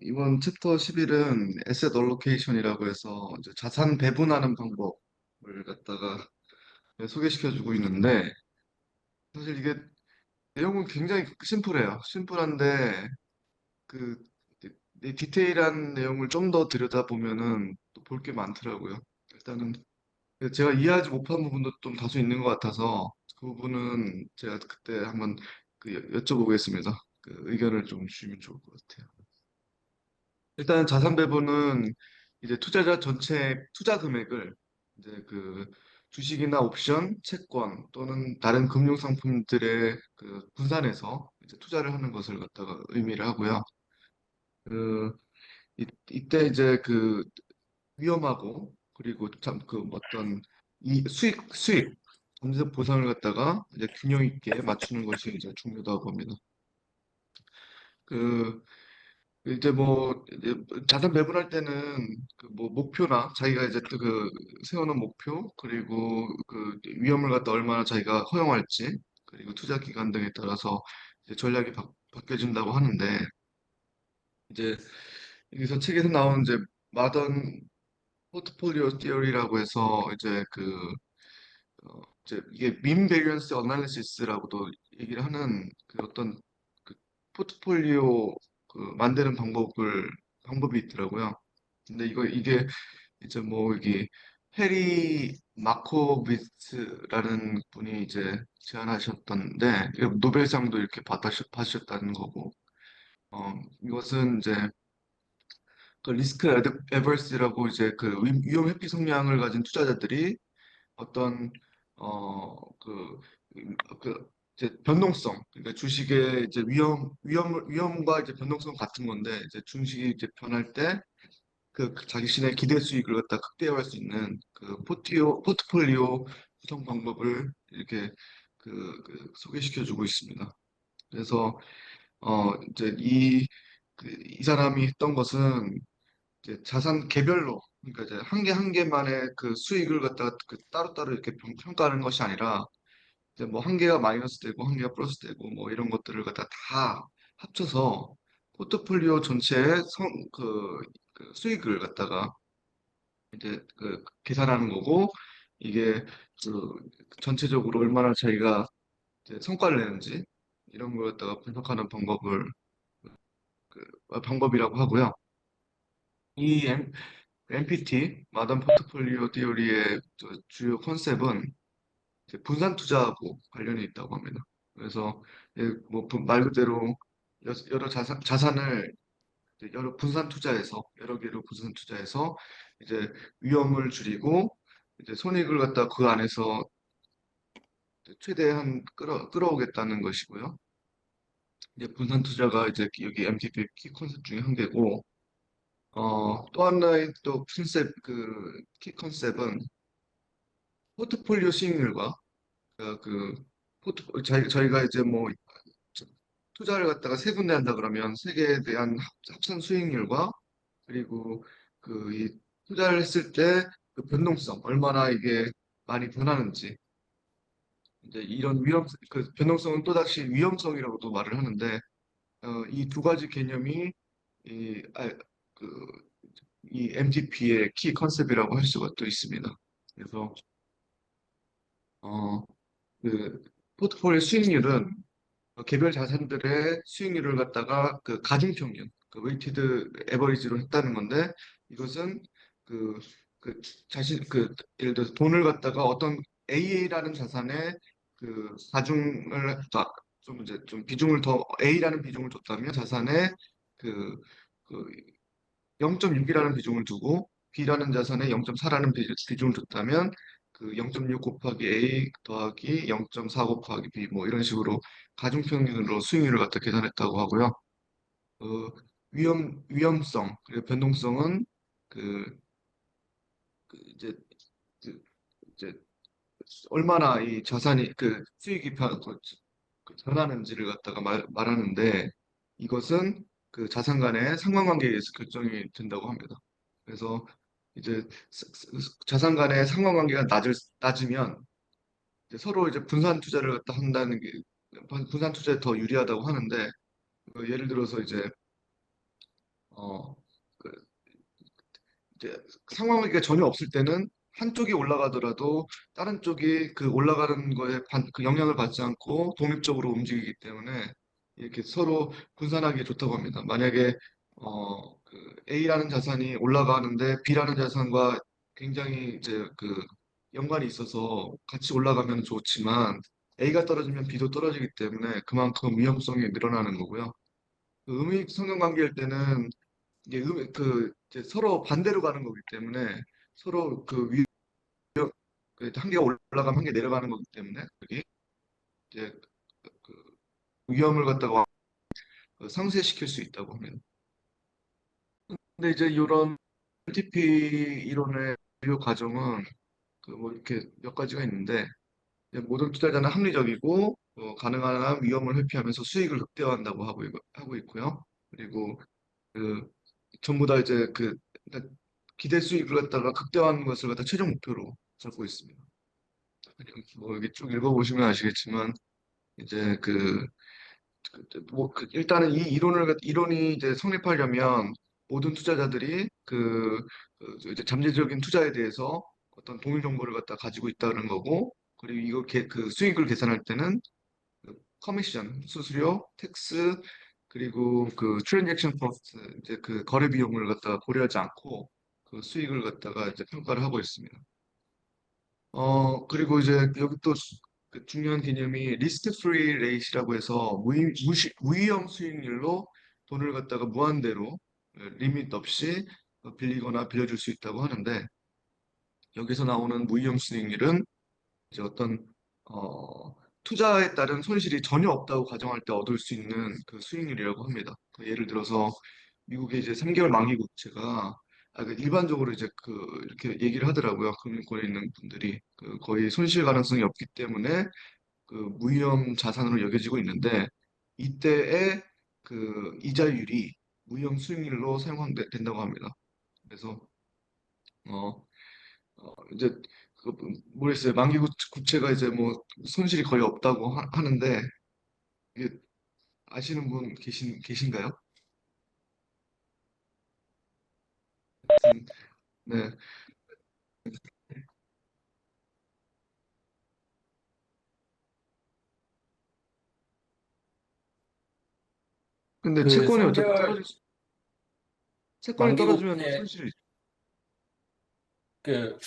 이번 챕터 11은 에셋 얼로케이션이라고 해서 이제 자산 배분하는 방법을 갖다가 소개시켜주고 있는데, 사실 이게 내용은 굉장히 심플해요. 심플한데 그 디테일한 내용을 좀 더 들여다보면은 또 볼 게 많더라고요. 일단은 제가 이해하지 못한 부분도 좀 다소 있는 것 같아서 그 부분은 제가 그때 한번 여쭤보겠습니다. 그 의견을 좀 주시면 좋을 것 같아요. 일단 자산 배분은 이제 투자자 전체 투자 금액을 이제 주식이나 옵션, 채권 또는 다른 금융 상품들의 분산해서 이제 투자를 하는 것을 갖다가 의미를 하고요. 그 이때 이제 위험하고 그리고 참 어떤 이 수익 잠재 보상을 갖다가 이제 균형 있게 맞추는 것이 이제 중요하다고 봅니다. 그 이제 이제 자산 배분할 때는 목표나 자기가 이제 세워놓은 목표 그리고 위험을 갖다 얼마나 자기가 허용할지 그리고 투자 기간 등에 따라서 이제 전략이 바뀌어진다고 하는데 이제 여기서 책에서 나온 이제 마던 포트폴리오 티어리라고 해서 이제 이게 민 베리언스 어널리시스라고도 얘기를 하는 어떤 그 포트폴리오 만드는 방법이 있더라고요. 근데 이게 이제 여기 해리 마코비츠라는 분이 이제 제안하셨던데 이거 노벨상도 이렇게 받으셨다는 거고 이것은 이제 리스크 에버스라고 이제 위험 회피 성향을 가진 투자자들이 어떤 어 그 이제 변동성 그러니까 주식의 이제 위험과 이제 변동성 같은 건데 이제 주식이 이제 변할 때 자신의 기대 수익을 갖다 극대화할 수 있는 포트폴리오 구성 방법을 이렇게 소개시켜 주고 있습니다. 그래서 이제 이 사람이 했던 것은 이제 자산 개별로 그러니까 이제 한 개 한 개만의 수익을 갖다가 따로따로 이렇게 평가하는 것이 아니라 이제 한 개가 마이너스 되고 한 개가 플러스 되고 이런 것들을 갖다 다 합쳐서 포트폴리오 전체의 수익을 갖다가 이제 계산하는 거고 이게 전체적으로 얼마나 자기가 이제 성과를 내는지 이런 걸 갖다가 분석하는 방법이라고 하고요. 이 MPT, 마담 포트폴리오 티어리의 주요 컨셉은 이제 분산 투자하고 관련이 있다고 합니다. 그래서 말 그대로 여러 자산을 이제 여러 개로 분산 투자해서 이제 위험을 줄이고 이제 손익을 갖다 그 안에서 이제 최대한 끌어오겠다는 것이고요. 이제 분산 투자가 이제 여기 MTP 키 컨셉 중에 한 개고 또 하나의 또 키 컨셉은 포트폴리오 수익률과 저희가 이제 투자를 갖다가 세 군데 한다 그러면 세 개에 대한 합산 수익률과 그리고 이 투자를 했을 때 변동성 얼마나 이게 많이 변하는지 이제 이런 변동성은 또다시 위험성이라고도 말을 하는데 이 두 가지 개념이 이, 아, 그, 이 MTP의 키 컨셉이라고 할 수가 또 있습니다. 그래서 어, 포트폴리오 수익률은 개별 자산들의 수익률을 갖다가 가중평균, 웨이티드 에버리지로 했다는 건데 이것은 그, 그 예를 들어서 돈을 갖다가 어떤 A라는 자산에 가중을 좀 이제 좀 비중을 더 A라는 비중을 줬다면 자산에 그, 그 0.6이라는 비중을 두고 B라는 자산에 0.4라는 비중을 줬다면 0.6 곱하기 A 더하기 0.4 곱하기 B 이런 식으로 가중평균으로 수익률을 갖다 계산했다고 하고요. 그 위험성 그리고 변동성은 그, 이제 이제 얼마나 이 자산이 수익이 변하는지를 갖다가 말하는데 이것은 자산 간의 상관관계에 의해서 결정이 된다고 합니다. 그래서 이제 자산 간의 상관관계가 낮으면 이제 서로 이제 분산 투자를 갖다 한다는 게 분산 투자에 더 유리하다고 하는데 예를 들어서 이제 어, 그 이제 상황이 전혀 없을 때는 한쪽이 올라가더라도 다른 쪽이 그 올라가는 거에 그 영향을 받지 않고 독립적으로 움직이기 때문에 이렇게 서로 분산하기 좋다고 합니다. 만약에 A라는 자산이 올라가는데 B라는 자산과 굉장히 이제 그 연관이 있어서 같이 올라가면 좋지만 A가 떨어지면 B도 떨어지기 때문에 그만큼 위험성이 늘어나는 거고요. 그 음익 성경관계일 때는 이게 이제 서로 반대로 가는 거기 때문에 서로 한 개가 올라가면 한 개 내려가는 거기 때문에 그게 이제 그 위험을 갖다가 상쇄시킬 수 있다고 합니다. 근데 이제 이런 TP 이론의 주요 과정은 그 뭐 이렇게 몇 가지가 있는데 이제 모든 투자자는 합리적이고 가능한 한 위험을 회피하면서 수익을 극대화한다고 하고 있고요. 그리고 그 전부 다 이제 그러니까 기대 수익을 갖다가 극대화하는 것을 갖다 최종 목표로 잡고 있습니다. 뭐 여기 쭉 읽어보시면 아시겠지만 이제 일단은 이 이론이 이제 성립하려면 모든 투자자들이 이제 잠재적인 투자에 대해서 어떤 동일 정보를 갖다 가지고 있다는 거고 그리고 그 수익을 계산할 때는 커미션, 수수료, 텍스 그리고 그 트랜잭션 코스트 이제 그 거래 비용을 갖다가 고려하지 않고 그 수익을 갖다가 이제 평가를 하고 있습니다. 그리고 이제 여기 또 그 중요한 개념이 리스크 프리 레이시라고 해서 무위험 수익률로 돈을 갖다가 무한대로 리밋 없이 빌리거나 빌려줄 수 있다고 하는데 여기서 나오는 무위험 수익률은 이제 어떤 투자에 따른 손실이 전혀 없다고 가정할 때 얻을 수 있는 그 수익률이라고 합니다. 예를 들어서 미국의 이제 3개월 만기 국채가 일반적으로 이제 이렇게 얘기를 하더라고요. 금융권에 있는 분들이 거의 손실 가능성이 없기 때문에 그 무위험 자산으로 여겨지고 있는데 이때의 그 이자율이 무위험 수익률로 사용된다고 합니다. 그래서 어, 이제 모르겠어요. 만기 국채가 이제 뭐 손실이 거의 없다고 하는데 이게 아시는 분 계신가요? 하여튼, 네. 근데 그 3개월 채권이 떨어지면 만기국채 손실이 그,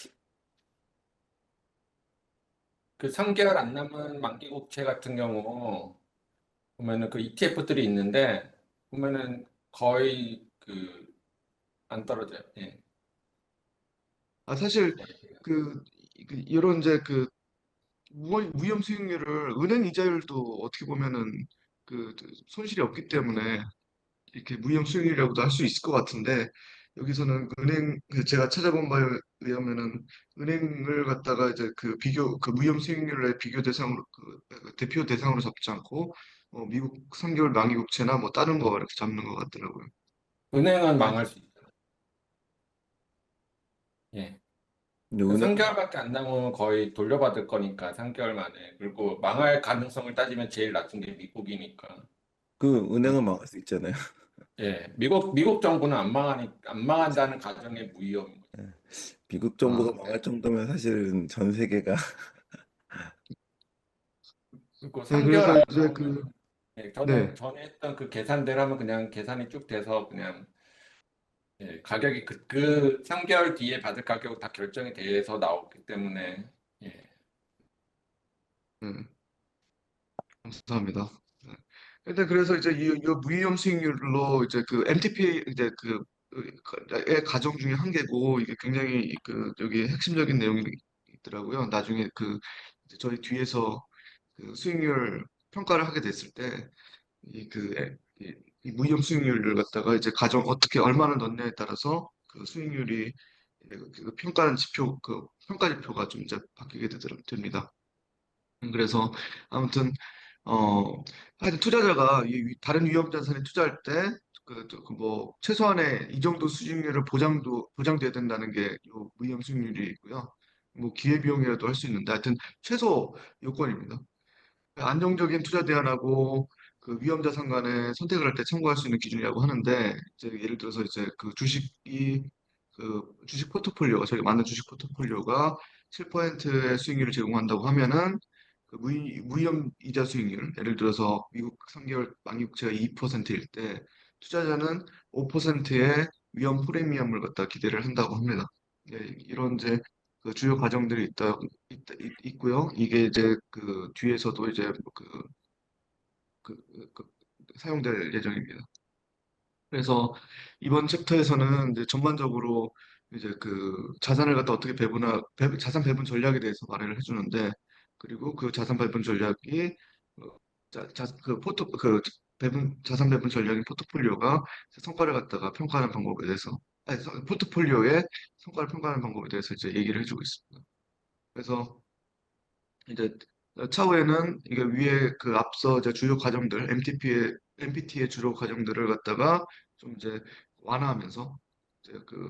그 3개월 안 남은 만기국채 같은 경우 보면은 그 ETF들이 있는데 보면은 거의 그 안 떨어져요. 예. 사실 그, 이런 이제 무위험 수익률을 은행 이자율도 어떻게 보면은 손실이 없기 때문에 이렇게 무형 수익이라고도 할 수 있을 것 같은데 여기서는 제가 찾아본 바에 의하면은 은행을 갖다가 이제 그 무형 수익률의 비교 대상으로 대표 대상으로 잡지 않고 미국 3개월 만기국채나 뭐 다른 거 이렇게 잡는 것 같더라고요. 은행은 네. 망할 수 있어요. 예. 근데 은행, 3개월밖에 안 남으면 거의 돌려받을 거니까 3개월 만에. 그리고 망할 가능성을 따지면 제일 낮은 게 미국이니까. 그 네. 은행은 망할 수 있잖아요. 예. 미국 정부는 안 망한다는 가정의 무위험. 미국 아, 정부가 망할 정도면 사실은 전 세계가 그리고 네, 3개월 그래서 안 이제 나오면 예, 네, 전에 했던 그 계산대로 하면 그냥 계산이 쭉 돼서 그냥 예, 가격이 그 3개월 뒤에 받을 가격 다 결정이 돼서 나오기 때문에 예. 네, 감사합니다. 네. 근데 그래서 이제 이 무위험 수익률로 이제 그 MTP 이제 의 가정 중에 한 개고 이게 굉장히 여기 핵심적인 내용이 있더라고요. 나중에 이제 저희 뒤에서 수익률 평가를 하게 됐을 때 이 무위험 수익률을 갖다가 이제 어떻게 얼마나 넣냐에 따라서 그 수익률이 평가하는 평가 지표가 좀 이제 바뀌게 됩니다. 그래서 아무튼 하여튼 투자자가 다른 위험 자산에 투자할 때 뭐 최소한의 이 정도 수익률을 보장돼야 된다는 게 요 무위험 수익률이 있고요. 뭐 기회비용이라도 할 수 있는데 하여튼 최소 요건입니다. 안정적인 투자 대안하고 그 위험 자산 간에 선택을 할 때 참고할 수 있는 기준이라고 하는데 이제 예를 들어서 이제 그 주식이 그 주식 포트폴리오가 저희가 만든 주식 포트폴리오가 7%의 수익률을 제공한다고 하면은 그 무위험 이자 수익률 예를 들어서 미국 3개월 만기국채가 2%일 때 투자자는 5%의 위험 프리미엄을 갖다 기대를 한다고 합니다. 예, 이런 이제 그 주요 과정들이 있고요. 이게 이제 그 뒤에서도 이제 그, 그 사용될 예정입니다. 그래서 이번 챕터에서는 이제 전반적으로 이제 그 자산을 갖다 어떻게 자산 배분 전략에 대해서 말을 해주는데 그리고 그 자산 배분 전략이 그 자산 배분 전략인 포트폴리오가 성과를 갖다가 평가하는 방법에 대해서 포트폴리오의 성과를 평가하는 방법에 대해서 이제 얘기를 해주고 있습니다. 그래서 이제 차후에는 이게 위에 그 앞서 이제 주요 과정들 MPT의 주요 과정들을 갖다가 좀 이제 완화하면서 이제 그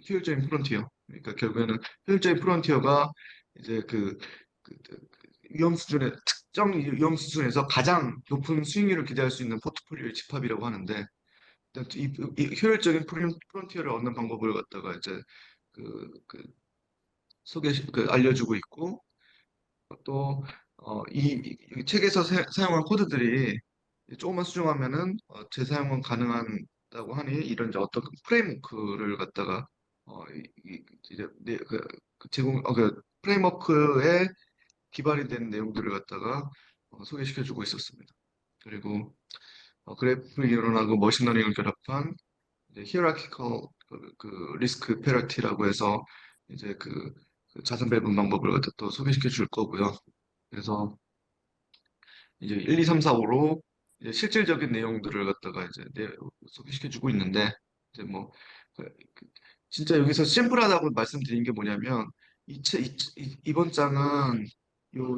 효율적인 프론티어 그러니까 결국에는 효율적인 프론티어가 이제 특정 위험 수준에서 가장 높은 수익률을 기대할 수 있는 포트폴리오의 집합이라고 하는데 일단 이 효율적인 프론티어를 얻는 방법을 갖다가 이제 그, 그 알려주고 있고 또, 이 책에서 사용한 코드들이 조금만 수정하면은 재사용은 가능하다고 하니 이런 이제 어떤 프레임워크를 갖다가 이제 그 프레임워크에 기반이 된 내용들을 갖다가 소개시켜주고 있었습니다. 그리고 그래프 이론하고 머신러닝을 결합한 이제 히에라키컬 리스크 페널티라고 해서 이제 그 자산 배분 방법을 갖다 또 소개시켜 줄 거고요. 그래서 이제 1, 2, 3, 4, 5로 이제 실질적인 내용들을 갖다가 이제 소개시켜주고 있는데 이제 뭐 그- 그- 진짜 여기서 심플하다고 말씀드린 게 뭐냐면 이번 장은 요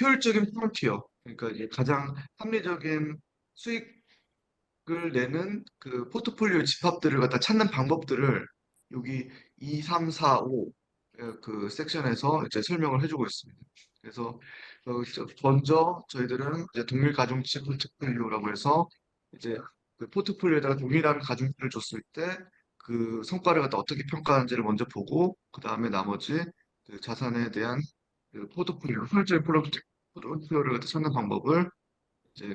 효율적인 프론티어 그러니까 이제 가장 합리적인 수익을 내는 그 포트폴리오 집합들을 갖다 찾는 방법들을 여기 2, 3, 4, 5그 섹션에서 이제 설명을 해주고 있습니다. 그래서 먼저 저희들은 이제 동일 가중치 포트폴리오라고 해서 이제 그 포트폴리오에다가 동일한 가중치를 줬을 때 그 성과를 갖다 어떻게 평가하는지를 먼저 보고 그 다음에 나머지 그 자산에 대한 그 효율적인 포트폴리오를 갖다 찾는 방법을 이제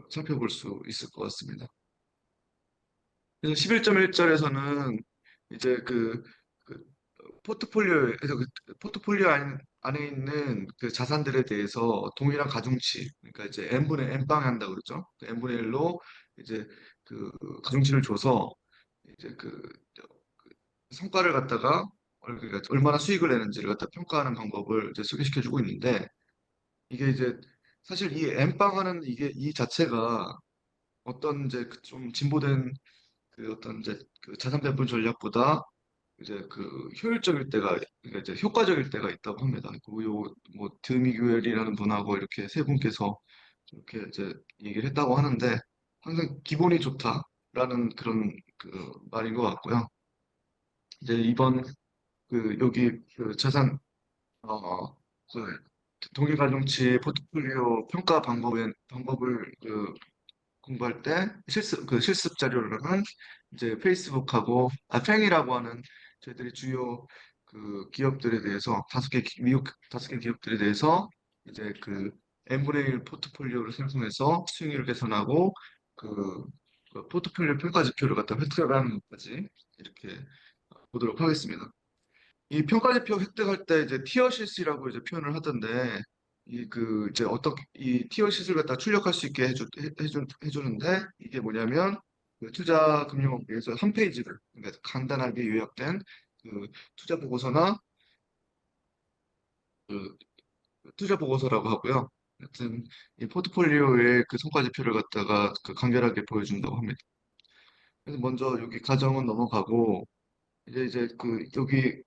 살펴볼 수 있을 것 같습니다. 그래서 11.1절에서는 이제 그 포트폴리오에서 포트폴리오 안에 있는 그 자산들에 대해서 동일한 가중치, 그러니까 이제 n분의 n방에 한다고 그러죠. 그 n분의 1로 이제 그 가중치를 줘서 이제 성과를 갖다가 그러니까 얼마나 수익을 내는지를 갖다 평가하는 방법을 이제 소개시켜주고 있는데 이게 이제 사실 이 n방 하는 이게 이 자체가 어떤 이제 좀 진보된 어떤 이제 그 자산 배분 전략보다 이제 효율적일 때가 그러니까 이제 효과적일 때가 있다고 합니다. 그리고 뭐 드미규엘이라는 분하고 이렇게 세 분께서 이렇게 이제 얘기를 했다고 하는데 항상 기본이 좋다라는 그런 말인 것 같고요. 이제 이번 여기 자산 어, 그 동일가중치 포트폴리오 평가 방법을 공부할 때 실습 자료로는 이제 페이스북하고 팽이라고 하는 저희들이 주요 그 기업들에 대해서 미국 5개 기업들에 대해서 이제 n분의 1 포트폴리오를 생성해서 수익률을 개선하고 그, 그 포트폴리오 평가 지표를 갖다 획득하는 것까지 이렇게 보도록 하겠습니다. 이 평가지표 획득할 때 이제 티어시스라고 이제 표현을 하던데 이제 어떻게 이 티어시스를 갖다 출력할 수 있게 해주는데 이게 뭐냐면 투자 금융업계에서 한 페이지를 그러니까 간단하게 요약된 투자 보고서나 그 투자 보고서라고 하고요. 하여튼 이 포트폴리오의 그 성과지표를 갖다가 간결하게 보여준다고 합니다. 그래서 먼저 여기 가정은 넘어가고 이제 여기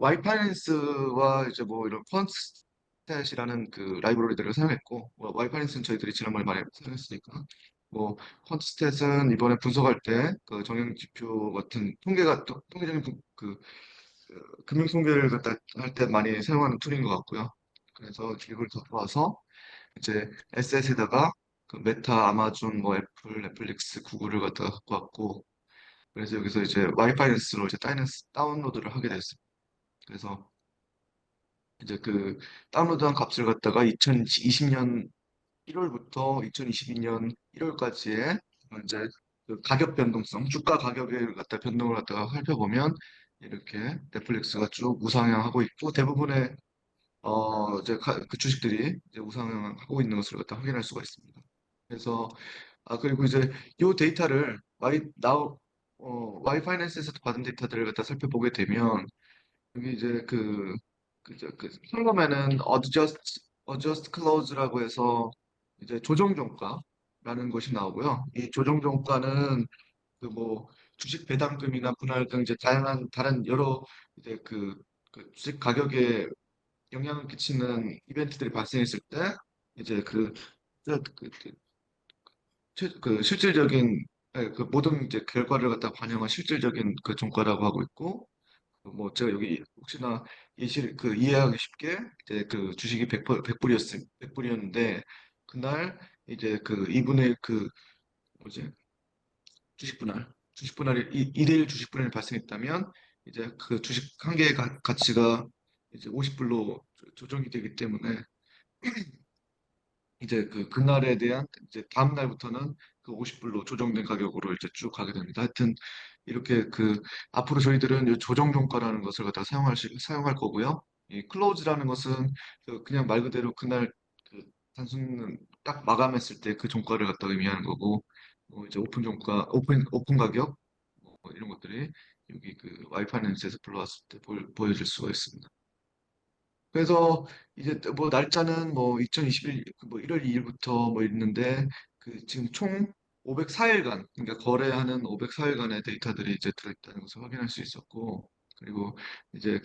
와이파이낸스와 이제 뭐 이런 퀀트스탯이라는 라이브러리들을 사용했고 와이파이낸스는 저희들이 지난번에 많이 사용했으니까 뭐 퀀트스탯은 이번에 분석할 때 정형 지표 같은 통계적인 금융 통계를 갖다 할 때 많이 사용하는 툴인 것 같고요. 그래서 이걸 갖고 와서 이제 에셋에다가 그 메타, 아마존, 뭐 애플, 넷플릭스, 구글을 갖다가 갖고 왔고, 그래서 여기서 이제 와이파이낸스로 이제 다운로드를 하게 됐어요. 그래서 이제 그 다운로드한 값을 갖다가 2020년 1월부터 2022년 1월까지의 이제 그 가격 변동성, 주가 가격을 갖다 변동을 갖다가 살펴보면 이렇게 넷플릭스가 쭉 우상향하고 있고 대부분의 이제 그 주식들이 이제 우상향하고 있는 것을 갖다 확인할 수가 있습니다. 그래서 그리고 이제 이 데이터를 와이파이낸스에서 받은 데이터들을 갖다 살펴보게 되면 여기 이제 처음에는 adjust clause라고 해서 이제 조정 종가라는 것이 나오고요. 이 조정 종가는 그 뭐 주식 배당금이나 분할 등 이제 다양한 다른 여러 이제 그 주식 가격에 영향을 끼치는 이벤트들이 발생했을 때 이제 그, 그, 그, 그 실질적인 그 모든 이제 결과를 갖다 반영한 실질적인 그 종가라고 하고 있고 뭐 제가 여기 혹시나 이해하기 쉽게 이제 그 주식이 100불이었는데 그날 이제 그 2분의 그 뭐지 주식 분할이 2대1 주식 분할이 발생했다면 이제 그 주식 한 개의 가치가 이제 50불로 조정이 되기 때문에 이제 그날에 대한 이제 다음 날부터는 그 50불로 조정된 가격으로 이제 쭉 가게 됩니다. 하여튼 이렇게 앞으로 저희들은 이 조정 종가라는 것을 갖다 사용할 거고요. 이 클로즈라는 것은 그냥 말 그대로 그날 그 단순 딱 마감했을 때 그 종가를 갖다 의미하는 거고 뭐 이제 오픈 가격 뭐 이런 것들이 여기 그 와이파이낸스에서 불러왔을 때 보여질 수가 있습니다. 그래서 이제 뭐 날짜는 뭐 2021, 뭐 1월 2일부터 뭐 있는데 지금 총 504일간 그러니까 거래하는 504일간의 데이터들이 이제 들어있다는 것을 확인할 수 있었고 그리고 이제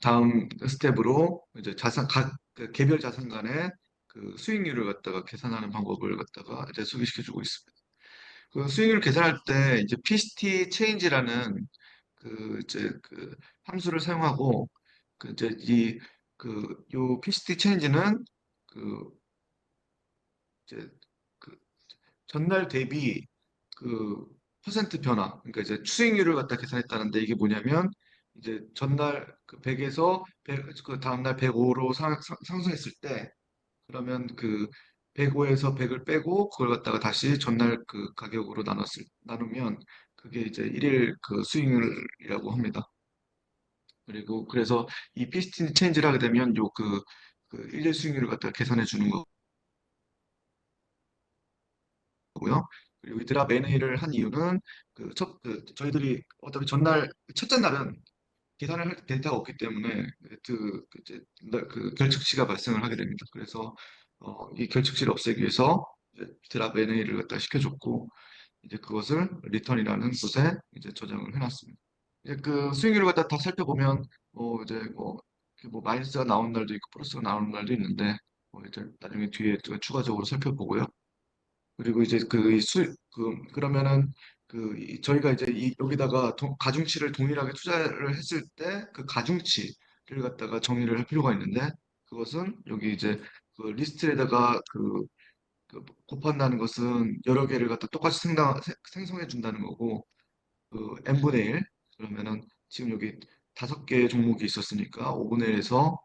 다음 스텝으로 이제 각 개별 자산 간의 그 수익률을 갖다가 계산하는 방법을 갖다가 이제 소개시켜주고 있습니다. 그 수익률 계산할 때 이제 PCT 체인지라는 이제 함수를 사용하고 이제 요 PCT 체인지는 그 이제 그 전날 대비 그 퍼센트 변화 그러니까 이제 수익률을 갖다 계산했다는데 이게 뭐냐면 이제 전날 그 100에서 그 다음날 105로 상승했을 때 그러면 105에서 100을 빼고 그걸 갖다가 다시 전날 그 가격으로 나누면 그게 이제 일일 그 수익률이라고 합니다. 그리고 그래서 이 피스틴 체인지를 하게 되면 일일 수익률을 갖다가 계산해 주는 거고요. 그리고 이 드랍 NA를 한 이유는 저희들이 어차피 첫째 날은 계산을 할 데이터가 없기 때문에 이제 결측시가 발생을 하게 됩니다. 그래서 이 결측시를 없애기 위해서 이제 드랍 NA를 갖다 시켜줬고 이제 그것을 리턴이라는 곳에 이제 저장을 해놨습니다. 이제 그 수익률을 갖다 다 살펴보면 이제 뭐 마이너스가 나오는 날도 있고 플러스가 나오는 날도 있는데 이제 나중에 뒤에 또 추가적으로 살펴보고요. 그리고 이제 그러면은 저희가 이제 여기다가 가중치를 동일하게 투자를 했을 때 그 가중치를 갖다가 정의를 할 필요가 있는데 그것은 여기 이제 리스트에다가 곱한다는 것은 여러 개를 갖다 똑같이 생성해 준다는 거고 n분의 1 그러면은 지금 여기 5개의 종목이 있었으니까 5분의 1에서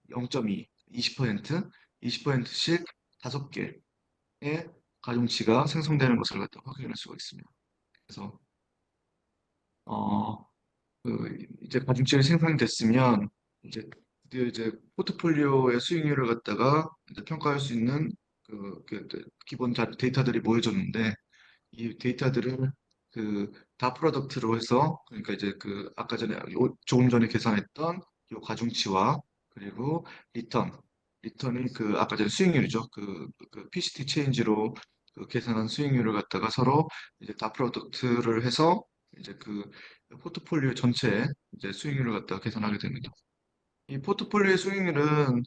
0.2 20% 20%씩 5개의 가중치가 생성되는 것을 갖다 확인할 수가 있습니다. 그래서 어, 이제 가중치가 생성됐으면 이제 드디어 이제 포트폴리오의 수익률을 갖다가 이제 평가할 수 있는 기본 데이터들이 모여졌는데 이 데이터들을 다 프로덕트로 해서 그러니까 이제 아까 전에 조금 전에 계산했던 이 가중치와 그리고 리턴 리턴이 아까 전에 수익률이죠. PCT 체인지로 계산한 수익률을 갖다가 서로 이제 다 프로덕트를 해서 이제 포트폴리오 전체의 이제 수익률을 갖다가 계산하게 됩니다. 이 포트폴리오의 수익률은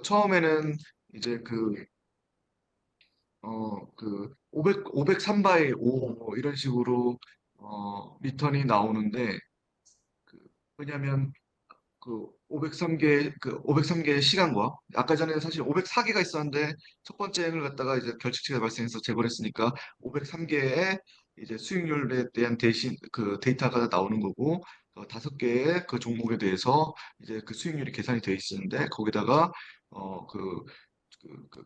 처음에는 이제 503바의 5 이런 식으로 리턴이 나오는데 그, 왜냐하면 그 503개 그 503개의 시간과 아까 전에 사실 504개가 있었는데 첫 번째 행을 갖다가 이제 결칙치가 발생해서 재벌했으니까 503개의 이제 수익률에 대한 대신 그 데이터가 나오는 거고 다섯 개의 그 종목에 대해서 이제 그 수익률이 계산이 돼 있었는데 거기다가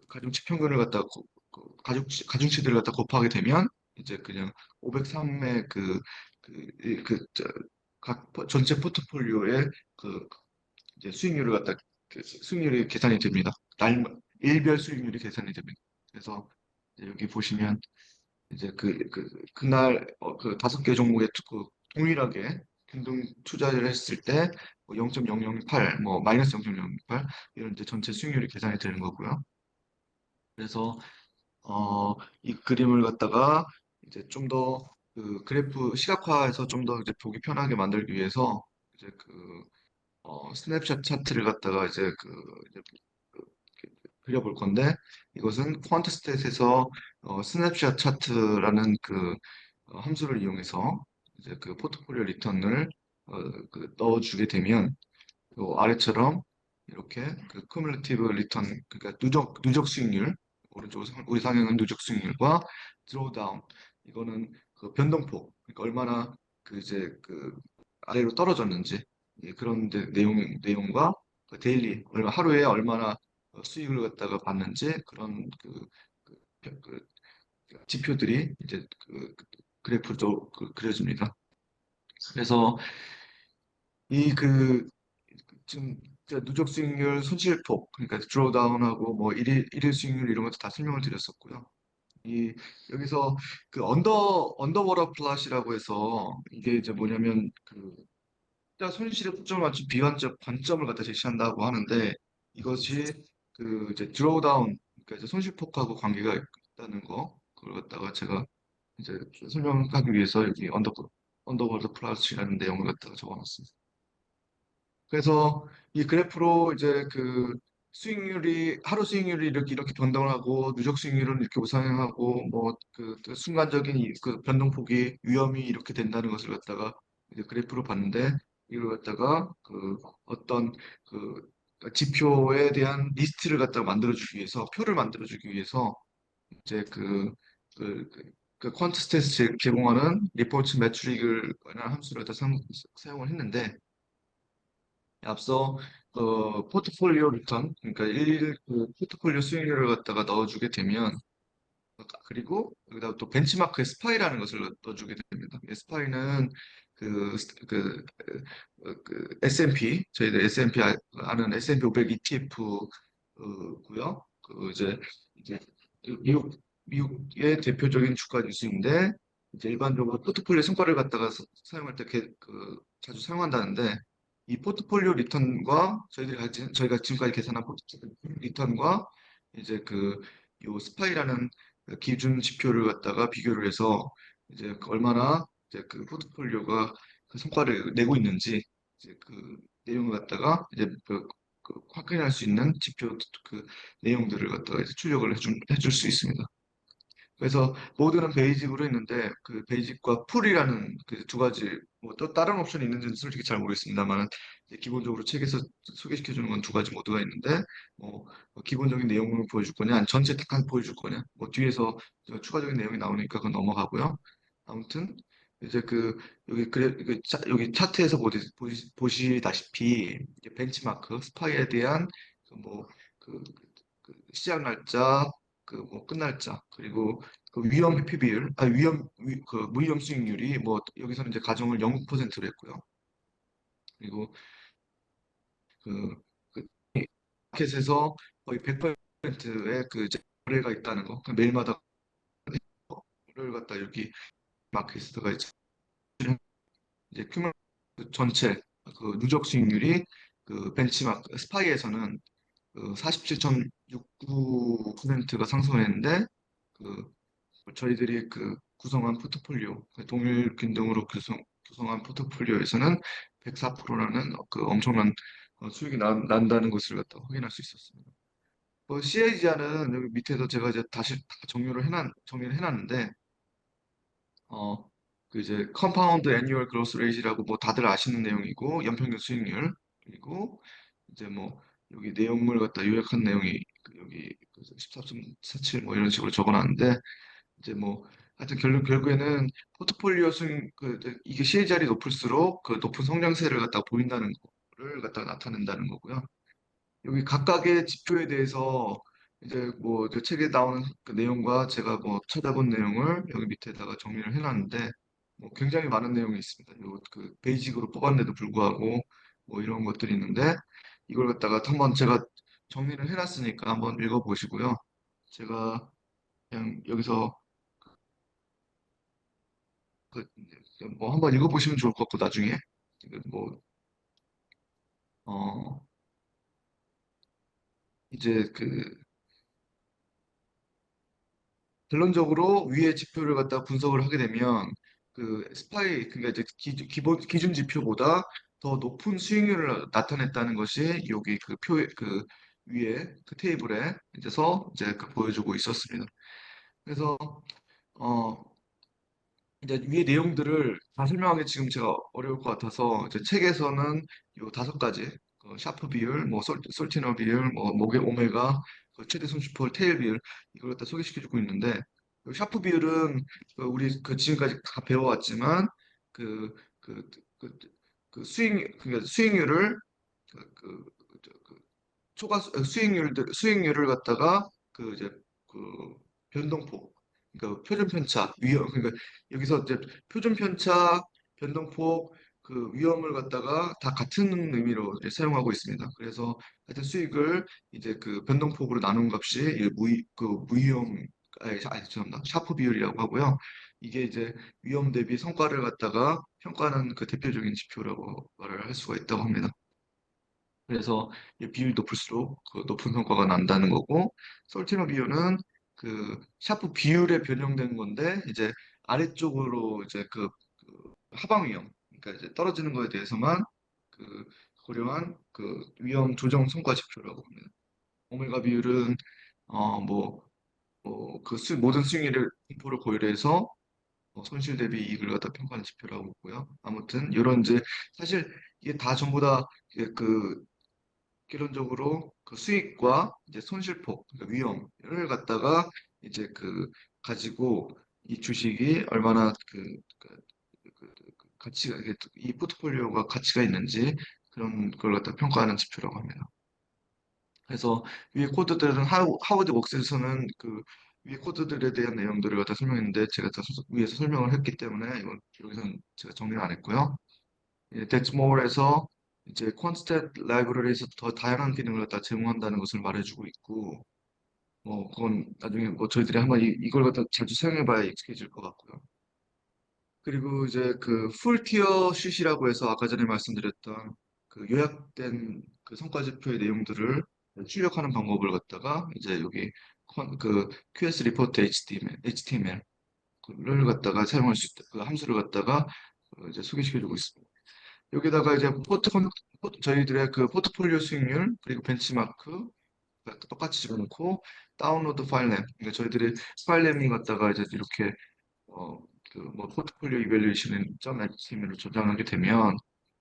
가중치 평균을 갖다 가중치들을 갖다 곱하게 되면 이제 그냥 503의 각 전체 포트폴리오의 그 이제 수익률을 갖다 수익률이 계산이 됩니다. 일별 수익률이 계산이 됩니다. 그래서 이제 여기 보시면 이제 그날 그 다섯 개 종목에 동일하게 균등 투자를 했을 때 0.008, 뭐 마이너스 0.008 이런 이제 전체 수익률이 계산이 되는 거고요. 그래서 이 그림을 갖다가 이제 좀 더 그 그래프 시각화해서 좀 더 이제 보기 편하게 만들기 위해서 이제 스냅샷 차트를 갖다가 이제 그- 그려볼 건데 이것은 퀀트스탯에서 스냅샷 차트라는 함수를 이용해서 이제 그 포트폴리오 리턴을 넣어주게 되면 아래처럼 이렇게 그 쿠뮬러티브 리턴 그러니까 누적 수익률 오른쪽 우리 상향은 누적 수익률과 드로우다운 이거는 그 변동폭 그러니까 얼마나 그 아래로 떨어졌는지 예, 그런 내용과 그 데일리 하루에 얼마나 수익을 갖다가 받는지 그런 그- 그 지표들이 이제 그래프로 그려집니다. 그래서 이그 지금 제가 누적 수익률, 손실폭, 그러니까 드로우다운하고 뭐 일일 수익률 이런 것도 다 설명을 드렸었고요. 이 여기서 그 언더워터 플랫이라고 해서 이게 이제 뭐냐면 투자 손실에 초점을 맞춘 비관적 관점을 갖다 제시한다고 하는데 이것이 이제 드로우다운, 그러니까 이제 손실폭하고 관계가 있다는 거 그걸 갖다가 제가 이제 설명하기 위해서 여기 언더워터 플랫이라는 내용을 갖다가 적어놨습니다. 그래서 이 그래프로 이제 하루 수익률이 이렇게 변동을 하고 누적 수익률은 이렇게 우상향하고 뭐 순간적인 그 변동폭이 위험이 이렇게 된다는 것을 갖다가 이제 그래프로 봤는데 이걸 갖다가 어떤 그 지표에 대한 리스트를 갖다가 만들어주기 위해서 표를 만들어주기 위해서 이제 퀀트스탯 제공하는 리포트 매트릭을 함수를 갖다 사용을 했는데 앞서 포트폴리오 리턴 그러니까 포트폴리오 수익률을 갖다가 넣어주게 되면 그리고 여기다 또 벤치마크에 스파이라는 것을 넣어주게 됩니다. 이 스파이는 그, 스- 그, S&P 저희들 S&P 아는 S&P 500 ETF고요. 이제 미국의 대표적인 주가 지수인데 이제 일반적으로 포트폴리오 성과를 갖다가 사용할 때 자주 사용한다는데 이 포트폴리오 리턴과 저희가 지금까지 계산한 포트폴리오 리턴과 이제 요 스파이라는 기준 지표를 갖다가 비교를 해서 이제 얼마나 이제 그 포트폴리오가 그 성과를 내고 있는지 이제 그 내용을 갖다가 이제 확인할 수 있는 지표 내용들을 갖다가 이제 출력을 해줄 수 있습니다. 그래서 모드는 베이직으로 했는데 그 베이직과 풀이라는 그 두 가지 뭐 또 다른 옵션이 있는지는 솔직히 잘 모르겠습니다만 기본적으로 책에서 소개시켜 주는 건 두 가지 모드가 있는데 기본적인 내용을 보여줄 거냐 아니 전체 딱 보여줄 거냐 뭐 뒤에서 추가적인 내용이 나오니까 그건 넘어가고요. 아무튼 이제 여기 차트에서 보시다시피 이제 벤치마크 스파이에 대한 뭐 시작 날짜 뭐 끝날짜 그리고 위험 회피 비율, 무위험 수익률이 뭐 여기서는 이제 가정을 0%로 했고요. 그리고 그, 그 마켓에서 거의 100%의 거래가 있다는 거, 매일마다 거래를 갖다 여기 마켓에서가 이제 규모 전체 누적 수익률이 벤치마크 스파이에서는 47.69%가 상승했는데 그 저희들이 구성한 포트폴리오, 동일 균등으로 구성한 포트폴리오에서는 104%라는 엄청난 수익이 난다는 것을 갖다 확인할 수 있었습니다. CAGR은 여기 밑에서 제가 이제 다시 다 정리를 해놨는데, 이제 컴파운드 애뉴얼 그로스 레이트라고 뭐 다들 아시는 내용이고, 연평균 수익률. 그리고 이제 뭐 여기 내용물 갖다 요약한 내용이 여기 14.47 뭐 이런 식으로 적어놨는데 이제 뭐 하여튼 결국에는 포트폴리오 이게 CAGR이 높을수록 그 높은 성장세를 갖다 보인다는 거를 갖다 나타낸다는 거고요. 여기 각각의 지표에 대해서 이제 뭐 그 책에 나오는 그 내용과 제가 뭐 찾아본 내용을 여기 밑에다가 정리를 해놨는데 뭐 굉장히 많은 내용이 있습니다. 요 그 베이직으로 뽑았는데도 불구하고 뭐 이런 것들이 있는데 이걸 갖다가 한번 제가 정리를 해놨으니까 한번 읽어보시고요. 제가 그냥 여기서 뭐 한번 읽어보시면 좋을 것 같고 나중에 뭐 어 이제 결론적으로 위의 지표를 갖다 분석을 하게 되면 그 스파이 그러니까 이제 기준 지표보다 더 높은 수익률을 나타냈다는 것이 여기 그 표에 그 위에 그 테이블에 이제 보여주고 있었습니다. 그래서 어 이제 위의 내용들을 다 설명하기 지금 제가 어려울 것 같아서 이제 책에서는 요 5가지 샤프 비율, 뭐 솔티너 비율, 뭐 목의 오메가, 그 최대 손실폭 테일 비율 이걸 갖다 소개시켜주고 있는데 요 샤프 비율은 우리 지금까지 다 배워왔지만 그 그 그 그 그러니까 수익률을 그, 그, 그 수익률을 갖다가 이제 그 변동폭 그러니까 표준 편차 위험 그러니까 여기서 이제 표준 편차 변동폭 그 위험을 갖다가 다 같은 의미로 이제 사용하고 있습니다. 그래서 하여튼 수익을 이제 그 변동폭으로 나눈 값이 이 무위험 죄송합니다. 샤프 비율이라고 하고요. 이게 이제 위험 대비 성과를 갖다가 평가하는 그 대표적인 지표라고 말을 할 수가 있다고 합니다. 그래서 이 비율이 높을수록 그 높은 성과가 난다는 거고, 솔티너 비율은 그 샤프 비율에 변형된 건데, 이제 아래쪽으로 이제 하방 위험, 그러니까 이제 떨어지는 거에 대해서만 그 고려한 그 위험 조정 성과 지표라고 합니다. 오메가 비율은 모든 수익률을 분포를 고려해서 손실 대비 이익을 갖다 평가하는 지표라고 보고요. 아무튼 이런 이제 사실 이게 다 전부 다 결론적으로 그 수익과 이제 손실폭, 그러니까 위험을 갖다가 이제 가지고 이 주식이 얼마나 가치가, 이 포트폴리오가 가치가 있는지 그런 걸 갖다 평가하는 지표라고 합니다. 그래서 위에 코드들은 하워드 웍스에서는 그 위에 코드들에 대한 내용들을 갖다 설명했는데 제가 다 위에서 설명을 했기 때문에 이건 여기서는 제가 정리를 안 했고요. 데츠모어에서 이제 퀀스탯 라이브러리에서 더 다양한 기능을 갖다 제공한다는 것을 말해주고 있고, 뭐 그건 나중에 뭐 저희들이 한번 이걸 갖다 자주 사용해봐야 익숙해질 것 같고요. 그리고 이제 그 풀티어 쉿이라고 해서 아까 전에 말씀드렸던 그 요약된 그 성과지표의 내용들을 출력하는 방법을 갖다가 이제 여기 QS 리포트 HTML을 갖다가 사용할 수 있다. 그 함수를 갖다가 이제 소개시켜주고 있습니다. 여기다가 이제 저희들의 그 포트폴리오 수익률 그리고 벤치마크 똑같이 집어넣고 다운로드 파일램 그러니까 저희들이 파일램을 갖다가 이제 이렇게 뭐 포트폴리오 이밸류에이션 HTML로 저장하게 되면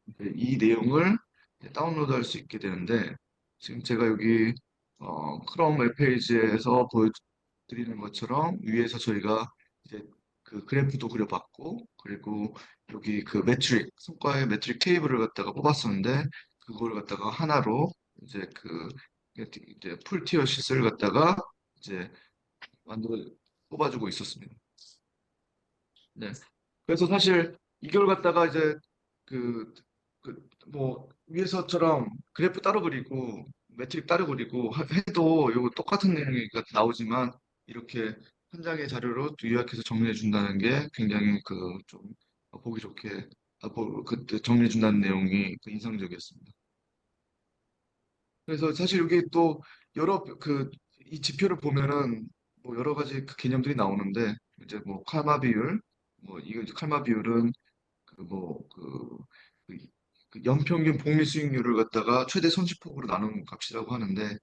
이제 이 내용을 이제 다운로드할 수 있게 되는데 지금 제가 여기 크롬 웹페이지에서 보여드리는 것처럼 위에서 저희가 이제 그 그래프도 그려봤고 그리고 여기 그 성과의 매트릭 테이블을 갖다가 뽑았었는데 그걸 갖다가 하나로 이제 이제 풀 티어 sheet을 갖다가 이제 만들어 뽑아주고 있었습니다. 네. 그래서 사실 이걸 갖다가 이제 뭐 위에서처럼 그래프 따로 그리고 매트릭 따로 그리고 해도 이거 똑같은 내용이 나오지만 이렇게 한 장의 자료로 요약해서 정리해 준다는 게 굉장히 좀 보기 좋게 그때 정리해 준다는 내용이 인상적이었습니다. 그래서 사실 여기 또 여러 이 지표를 보면은 뭐 여러 가지 그 개념들이 나오는데 이제 뭐 칼마 비율 뭐 이거 이제 칼마 비율은 그, 연평균 복리 수익률을 갖다가 최대 손실폭으로 나눈 값이라고 하는데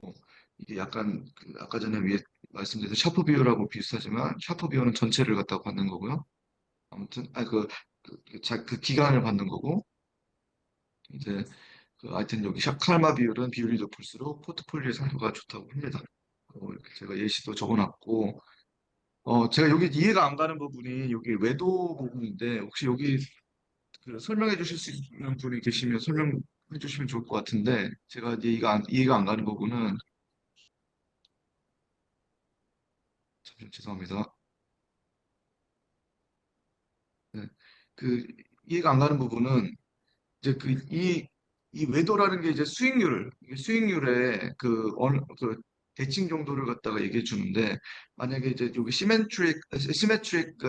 뭐 이게 약간 아까 전에 위에 말씀드린 샤프 비율하고 비슷하지만 샤프 비율은 전체를 갖다가 받는 거고요. 아무튼 그 기간을 받는 거고 이제 하여튼 여기 칼마 비율이 높을수록 포트폴리오 상태가 좋다고 합니다. 이렇게 제가 예시도 적어놨고, 제가 여기 이해가 안 가는 부분이 여기 외도 부분인데, 혹시 여기 설명해 주실 수 있는 분이 계시면 설명해 주시면 좋을 것 같은데, 제가 이해가 안 가는 부분은, 잠시만 죄송합니다. 네. 그, 이해가 안 가는 부분은, 이제 이 외도라는 게 이제 이게 수익률의 대칭 정도를 갖다가 얘기해 주는데, 만약에 이제 여기 시메트릭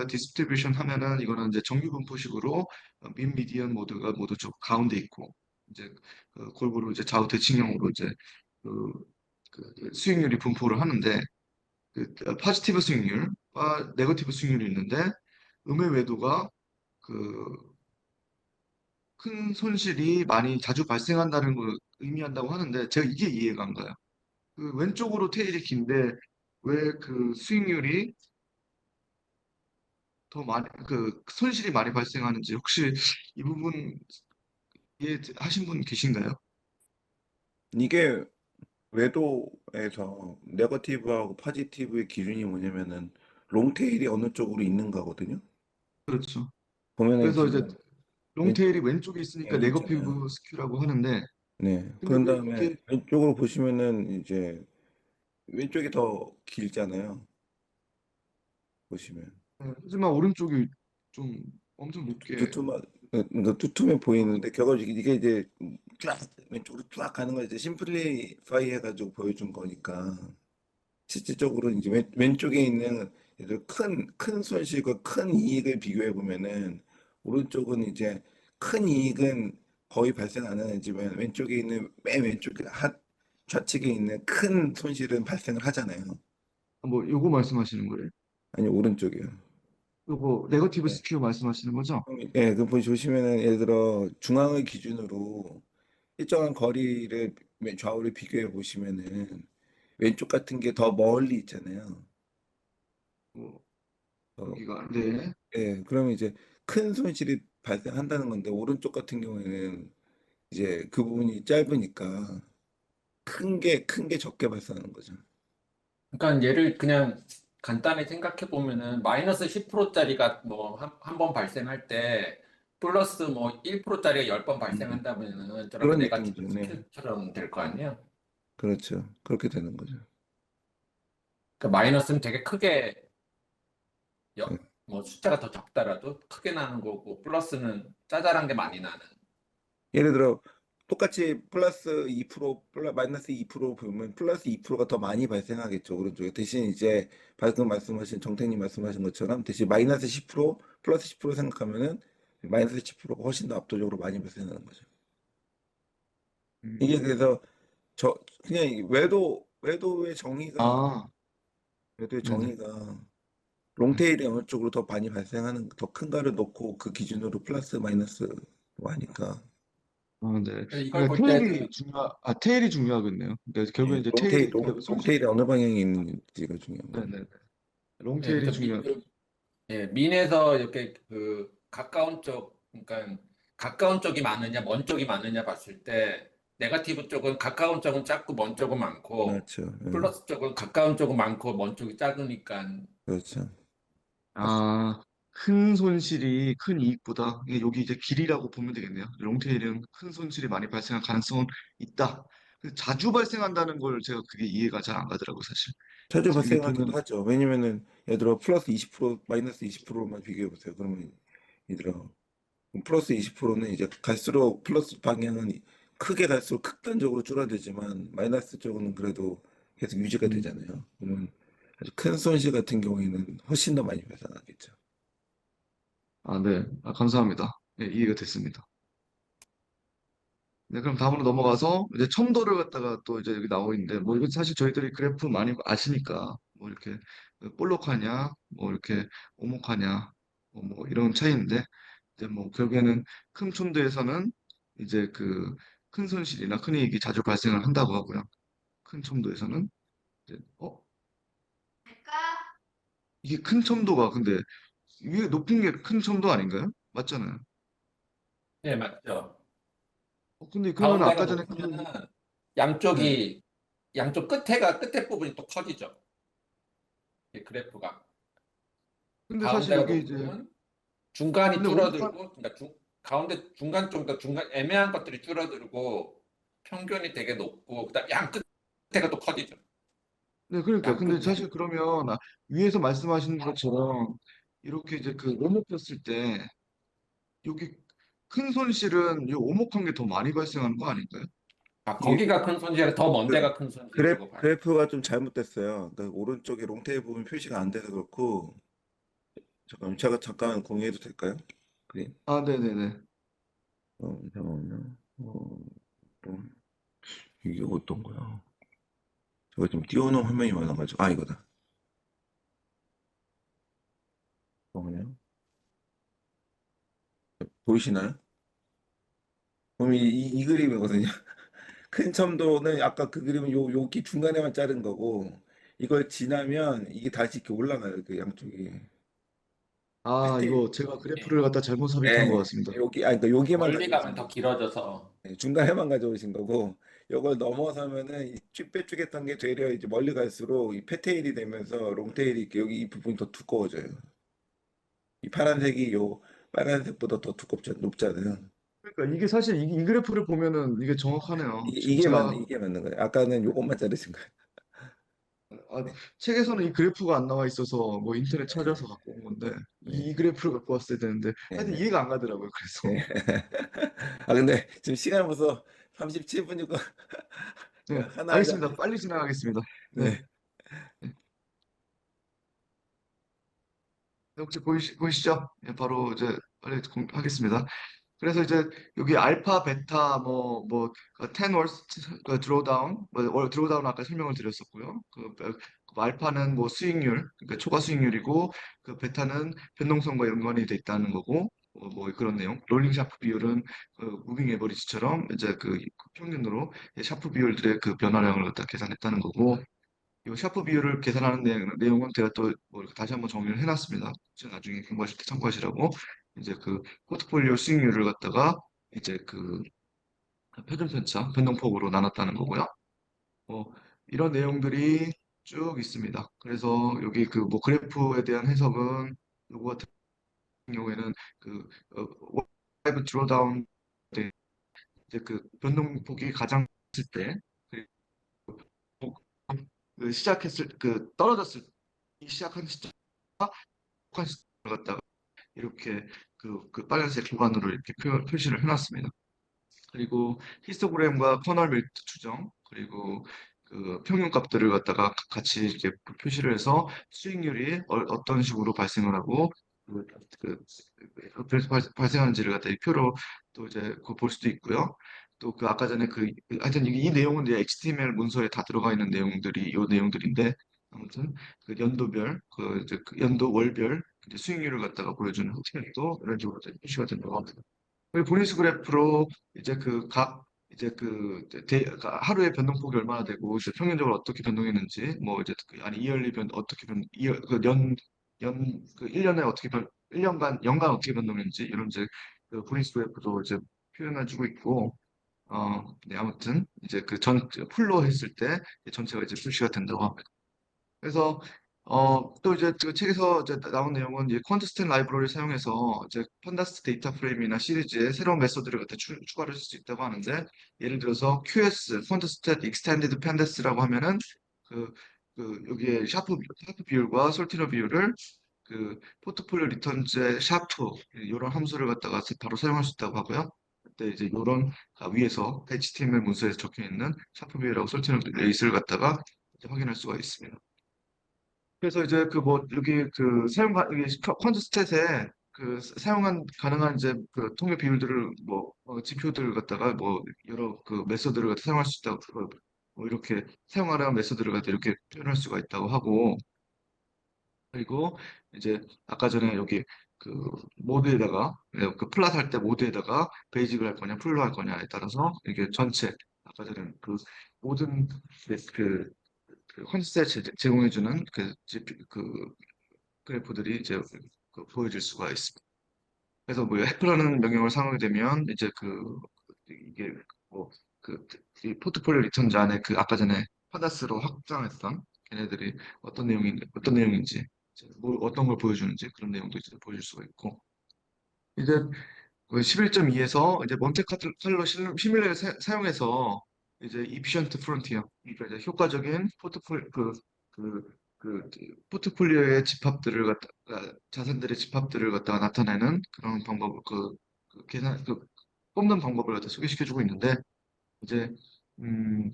디스트리뷰션 하면은 이거는 이제 정규 분포식으로 민, 미디언 모두가 모두 저 가운데 있고, 이제 골고루 이제 좌우 대칭형으로 이제 그, 그 수익률이 분포를 하는데, 포지티브 수익률과 네거티브 수익률이 있는데, 음의 외도가 그 큰 손실이 많이 자주 발생한다는 걸 의미한다고 하는데 제가 이게 이해가 안 가요. 왼쪽으로 테일이 긴데 왜 그 수익률이 더 많이 손실이 많이 발생하는지 혹시 이 부분 이해하신 분 계신가요? 이게 외도에서 네거티브하고 포지티브의 기준이 뭐냐면은 롱테일이 어느 쪽으로 있는 거거든요. 그렇죠. 보면은 그래서 이제 지금 롱테일이 왼쪽 왼쪽에 있으니까 있잖아요. 네거티브 스큐라고 하는데 네. 근데 그런 왜 다음에 이게 왼쪽으로 보시면은 이제 왼쪽이 더 길잖아요. 보시면 하지만 오른쪽이 좀 엄청 높게 두툼한 두툼해 보이는데 결국 이게 이제 쫙 왼쪽으로 쫙 가는 걸 이제 심플리파이 해가지고 보여준 거니까 실질적으로 이제 왼쪽에 있는 큰 손실과 큰 이익을 비교해 보면은 오른쪽은 이제 큰 이익은 거의 발생 안 하지만 왼쪽에 있는 맨 왼쪽에 좌측에 있는 큰 손실은 발생을 하잖아요. 뭐 요거 말씀하시는 거예요? 아니 오른쪽이요. 요거 네거티브 네. 스큐 말씀하시는 거죠? 예, 그 보시면은 예를 들어 중앙을 기준으로 일정한 거리를 좌우를 비교해 보시면은 왼쪽 같은 게 더 멀리 있잖아요. 뭐, 어, 여기가 네. 예, 그러면 이제 큰 손실이 발생한다는 건데 오른쪽 같은 경우에는 이제 그 부분이 짧으니까 큰 게 적게 발생하는 거죠. 그러니까 얘를 그냥 간단히 생각해 보면은 마이너스 10%짜리가 뭐 한 번 발생할 때 플러스 뭐 1%짜리가 10번 음, 발생한다면은 저렇게 그런 네가티브 느낌이죠. 네, 스킬처럼 될 거 아니에요? 그렇죠. 그렇게 되는 거죠. 그러니까 마이너스는 되게 크게 예. 뭐 숫자가 더 적더라도 크게 나는 거고 플러스는 짜잘한 게 많이 나는. 예를 들어 똑같이 플러스 2% 마이너스 2% 보면 플러스 2%가 더 많이 발생하겠죠. 오른쪽에 대신 이제 방금 말씀하신 정택님 말씀하신 것처럼 대신 마이너스 10% 플러스 10% 생각하면은 마이너스 10%가 훨씬 더 압도적으로 많이 발생하는 거죠. 이게 음. 그래서 저 그냥 이 아, 외도의 네네. 정의가 네. 롱테일이 어느 쪽으로 더 많이 발생하는 더 큰 거를 놓고 그 기준으로 플러스 마이너스 하니까 네. 이걸 그러니까 볼 때 그 테일이 중요하겠네요. 그러니까 결국엔 예, 이제 테일이 그 손실, 롱테일이 어느 방향에 있는지가 중요한 거죠. 네네. 예, 롱테일이 그래서 중요한. 예, 민에서 이렇게 그 가까운 쪽, 그러니까 가까운 쪽이 많으냐, 먼 쪽이 많으냐 봤을 때, 네가티브 쪽은 가까운 쪽은 작고 먼 쪽은 많고, 그렇죠. 예, 플러스 쪽은 가까운 쪽은 많고 먼 쪽이 작으니까. 그렇죠. 아, 큰 손실이 큰 이익보다 여기 이제 길이라고 보면 되겠네요. 롱테일은 큰 손실이 많이 발생할 가능성은 있다. 자주 발생한다는 걸 제가 그게 이해가 잘 안 가더라고요, 사실. 자주 이게 발생하기도 보면 하죠. 왜냐면은 예를 들어 플러스 20% 마이너스 20%만 비교해 보세요. 그러면 예를 들어 플러스 20%는 이제 갈수록 플러스 방향은 크게 갈수록 극단적으로 줄어들지만 마이너스 쪽은 그래도 계속 유지가 음, 되잖아요. 그러면 아주 큰 손실 같은 경우에는 훨씬 더 많이 발생하겠죠. 네. 감사합니다. 예, 이해가 됐습니다. 네, 그럼 다음으로 넘어가서 이제 첨도를 갖다가 또 이제 여기 나오고 있는데 뭐 이건 사실 저희들이 그래프 많이 아시니까 뭐 이렇게 볼록하냐 뭐 이렇게 오목하냐 뭐 이런 차이인데 이제 뭐 결국에는 큰 첨도에서는 이제 큰 손실이나 큰 이익이 자주 발생을 한다고 하고요. 큰 첨도에서는 이제 이게 큰 첨도가 근데 위에 높은 게 큰 첨도 아닌가요? 맞잖아요. 예, 맞죠. 근데 그러면 가운데가 아까 전에 높으면은 네. 양쪽 끝에 부분이 또 커지죠. 이 그래프가. 근데 사실 가운데가 여기 이제 높으면 중간이 근데 오목한 줄어들고, 그러니까 가운데 중간 쪽, 그러니까 중간 애매한 것들이 줄어들고 평균이 되게 높고, 그다음 양 끝에가 또 커지죠. 네, 그러니까. 양 근데 끝에. 사실 그러면 위에서 말씀하시는 것처럼 이렇게 이제 그 오목했을 때 여기 큰 손실은 이 오목한 게 더 많이 발생하는 거 아닌가요? 아, 이게 거기가 큰 손실이 더 먼 그 데가 큰 손실이라고 봐요. 그래프가 좀 잘못됐어요. 그러니까 오른쪽에 롱테일 부분 표시가 안 돼서 그렇고 잠깐만 제가 잠깐 공유해도 될까요? 그림. 아, 네네네. 잠깐만요. 좀 이게 어떤 거야? 제가 지금 띄워놓은 화면이 많아가지고 이거다. 잠깐만요. 보이시나요? 그럼 이 그림이거든요. 큰 첨도는 아까 그 그림은 여기 중간에만 자른 거고 이걸 지나면 이게 다시 이렇게 올라가요. 그 양쪽이. 아, 패턴. 이거 제가 예. 그래프를 갖다 잘못 삽입한 것 예. 같습니다. 그러니까 여기만 멀리 가져오신 가면 더 거예요. 길어져서. 네, 중간에만 가져오신 거고 이걸 넘어서면은 이 삐쭉삐쭉했던 게 되려 이제 멀리 갈수록 이 패테일이 되면서 롱테일이 이렇게 여기 이 부분이 더 두꺼워져요. 이 파란색이 요 빨간색보다 더 높잖아요. 그러니까 이게 사실 이 그래프를 보면은 이게 정확하네요. 지금 제가 이게 맞는 거예요. 아까는 요것만 자르신 거예요. 아, 네. 책에서는 이 그래프가 안 나와 있어서 뭐 인터넷 네. 찾아서 갖고 온 건데 네. 이 그래프를 갖고 왔어야 되는데 네. 하여튼 네. 이해가 안 가더라고요. 그래서 네. 근데 지금 시간 벌써 37분이고 네, 하나 하자. 알겠습니다. 빨리 지나가겠습니다. 네. 네. 네. 혹시 보이시죠? 예, 바로 이제 빨리 하겠습니다. 그래서 이제 여기 알파, 베타, 뭐, 10 월스트 드로다운, 드로다운 아까 설명을 드렸었고요. 알파는 뭐 수익률, 그러니까 초과 수익률이고, 그 베타는 변동성과 연관이 돼 있다는 거고, 뭐 그런 내용. 롤링 샤프 비율은 그 무빙 에버리지처럼 이제 그 평균으로 샤프 비율들의 그 변화량을 갖다 계산했다는 거고, 이 샤프 비율을 계산하는 내용은 제가 또뭐 다시 한번 정리를 해놨습니다. 나중에 공부하실 때 참고하시라고. 이제 그 포트폴리오 수익률을 갖다가 이제 그 표준 편차, 변동폭으로 나눴다는 거고요. 이런 내용들이 쭉 있습니다. 그래서 여기 그 뭐 그래프에 대한 해석은 요거 같은 경우에는 그 라이브 드로다운 때 이제 그 변동폭이 가장 클 때, 그리고 그 시작했을 그 떨어졌을 때 시작한 시점 을 갖다가 이렇게 그 빨간색 구간으로 이렇게 표시를 해놨습니다. 그리고 히스토그램과 커널 밀트 추정, 그리고 그 평균 값들을 갖다가 같이 이렇게 표시를 해서 수익률이 떤 식으로 발생을 하고 그, 그, 발생하는지를 갖다 이 표로 또 이제 볼 수도 있고요. 또 그 아까 전에 하여튼 이 내용은 이제 HTML 문서에 다 들어가 있는 내용들이 이 내용들인데 아무튼 그 연도별 그 이제 그 연도 월별 이제 수익률을 갖다가 보여주는 흑색도 이런 식으로 이제 표시가 된다고 합니다. 그리고 보니스 그래프로 이제 이제 그 하루의 변동폭이 얼마나 되고 이제 평균적으로 어떻게 변동했는지 뭐 이제 아니 이열리 변 어떻게 변 이열 그연연그 1년에 어떻게 변 1년간 연간 어떻게 변동했는지 이런 이제 그 보니스 그래프도 이제 표현해주고 있고 네, 아무튼 이제 그 풀로 했을 때 전체가 이제 표시가 된다고 합니다. 그래서 또 이제 그 책에서 이제 나온 내용은 이제 퀀트스탠 라이브러리를 사용해서 이제 판다스 데이터 프레임이나 시리즈에 새로운 메소드를 갖다 추가를 할 수 있다고 하는데 예를 들어서 QS, 퀀트스탠 익스텐디드 펜데스라고 하면은 그, 여기에 샤프 비율과 솔티너 비율을 그 포트폴리오 리턴즈의 샤프 이런 함수를 갖다가 바로 사용할 수 있다고 하고요. 그때 이제 이런 위에서 HTML 문서에 적혀 있는 샤프 비율하고 솔티너 레이스를 갖다가 이제 확인할 수가 있습니다. 그래서 이제 그 뭐 여기 그 이게 퀀트 스탯에 그 사용한 가능한 이제 그 통계 비율들을 뭐 지표들을 갖다가 뭐 여러 그 메소드를 갖다 사용할 수 있다고 뭐 이렇게 사용하라는 메소드를 갖다 이렇게 표현할 수가 있다고 하고 그리고 이제 아까 전에 여기 그 모드에다가 그 플랫 할 때 모드에다가 베이직을 할 거냐 풀로 할 거냐에 따라서 이게 전체 아까 전에 그 모든 그 컨셉 제공해주는 그 그래프들이 이제 보여질 수가 있습니다. 그래서 뭐 해프라는 명령을 사용하게 되면 이제 이게 뭐, 이 포트폴리오 리턴즈 안에 그 아까 전에 파다스로 확장했던 걔네들이 어떤 내용인지, 이제 뭐 어떤 걸 보여주는지 그런 내용도 이제 보여줄 수가 있고, 이제 그 11.2에서 이제 몬테카를로 시뮬레이를 사용해서 이제 이피션트 프론티어, 그러니까 이제 효과적인 포트폴리오의 집합들을 갖다가 자산들의 집합들을 갖다가 나타내는 그런 방법, 계산, 뽑는 방법을 갖다 소개시켜주고 있는데 이제 음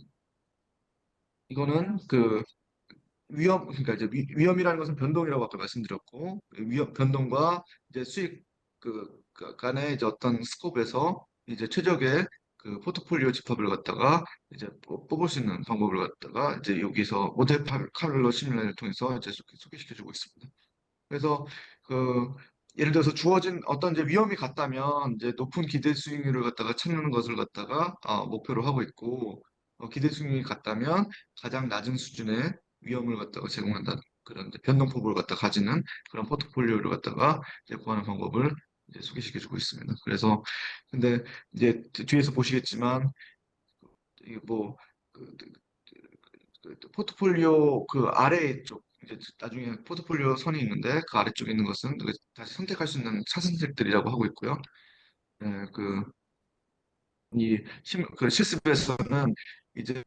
이거는 그러니까 이제 위험이라는 것은 변동이라고 아까 말씀드렸고, 변동과 이제 수익 간의 이제 어떤 스코프에서 이제 최적의 그 포트폴리오 집합을 갖다가 이제 뽑을 수 있는 방법을 갖다가 이제 여기서 몬테카를로 시뮬레이션을 통해서 이제 소개시켜주고 있습니다. 그래서 그 예를 들어서 주어진 어떤 이제 위험이 같다면 이제 높은 기대 수익률을 갖다가 찾는 것을 갖다가 목표로 하고 있고, 기대 수익률이 같다면 가장 낮은 수준의 위험을 갖다가 제공한다는 그런 이제 변동폭을 갖다 가지는 그런 포트폴리오를 갖다가 이제 구하는 방법을 이제 소개시켜주고 있습니다. 그래서 근데 이제 뒤에서 보시겠지만 이게 뭐 그, 포트폴리오 그 아래 쪽 이제 나중에 포트폴리오 선이 있는데 그 아래쪽에 있는 것은 다시 선택할 수 있는 차선책들이라고 하고 있고요. 네, 그 실습에서는 이제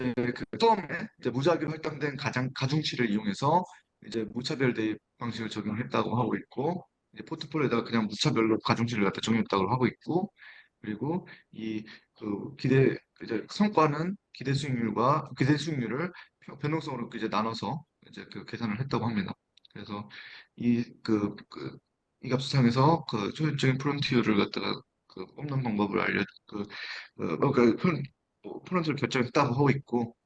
처음에 이제 무작위로 할당된 가중치를 이용해서 이제 무차별 대입 방식을 적용했다고 하고 있고, 이제 포트폴리오에다가 그냥 무차별로 가중치를 갖다 적용했다고 하고 있고, 그리고 이 이제 성과는 기대 수익률을 변동성으로 이제 나눠서 이제 계산을 했다고 합니다. 그래서 이 값을 사용해서 효율적인 프론티어를 갖다가 뽑는 방법을 프론트를 결정했다고 하고 있고,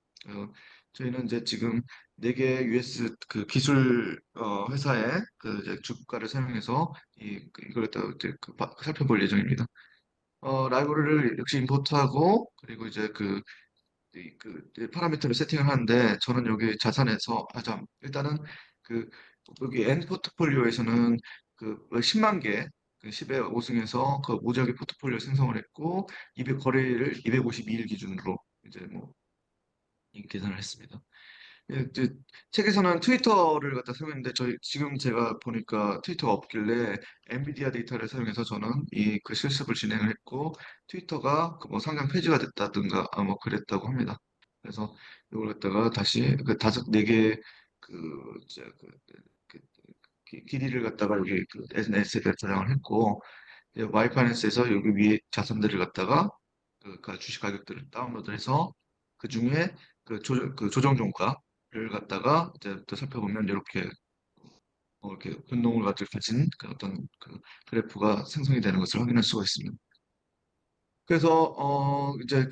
저희는 이제 지금 4개 US 기술 회사의 이제 주가를 사용해서 이걸 갖다가 이제 살펴볼 예정입니다. 라이브러리를 역시 임포트하고, 그리고 이제 이제 파라미터를 세팅을 하는데, 저는 여기 자산에서 일단은 그 여기 N 포트폴리오에서는 10만 개, 10의 5승에서 그 무작위 포트폴리오 생성을 했고, 200 거래일을 252일 기준으로 이제 뭐 이 계산을 했습니다. 예, 이제 책에서는 트위터를 갖다 사용했는데 저희 지금 제가 보니까 트위터가 없길래 엔비디아 데이터를 사용해서 저는 그 실습을 진행을 했고, 트위터가 그뭐 상장 폐지가 됐다든가 뭐 그랬다고 합니다. 그래서 이걸 갖다가 다시 네 개 그, 이제 그, 길이를 갖다가 여기 SNS에 저장을 했고, 와이파이낸스에서 여기 위에 자산들을 갖다가 주식 가격들을 다운로드해서 그 중에 조정 종가를 갖다가 이제 또 살펴보면 이렇게 변동을 가진 어떤 그래프가 생성이 되는 것을 확인할 수가 있습니다. 그래서 이제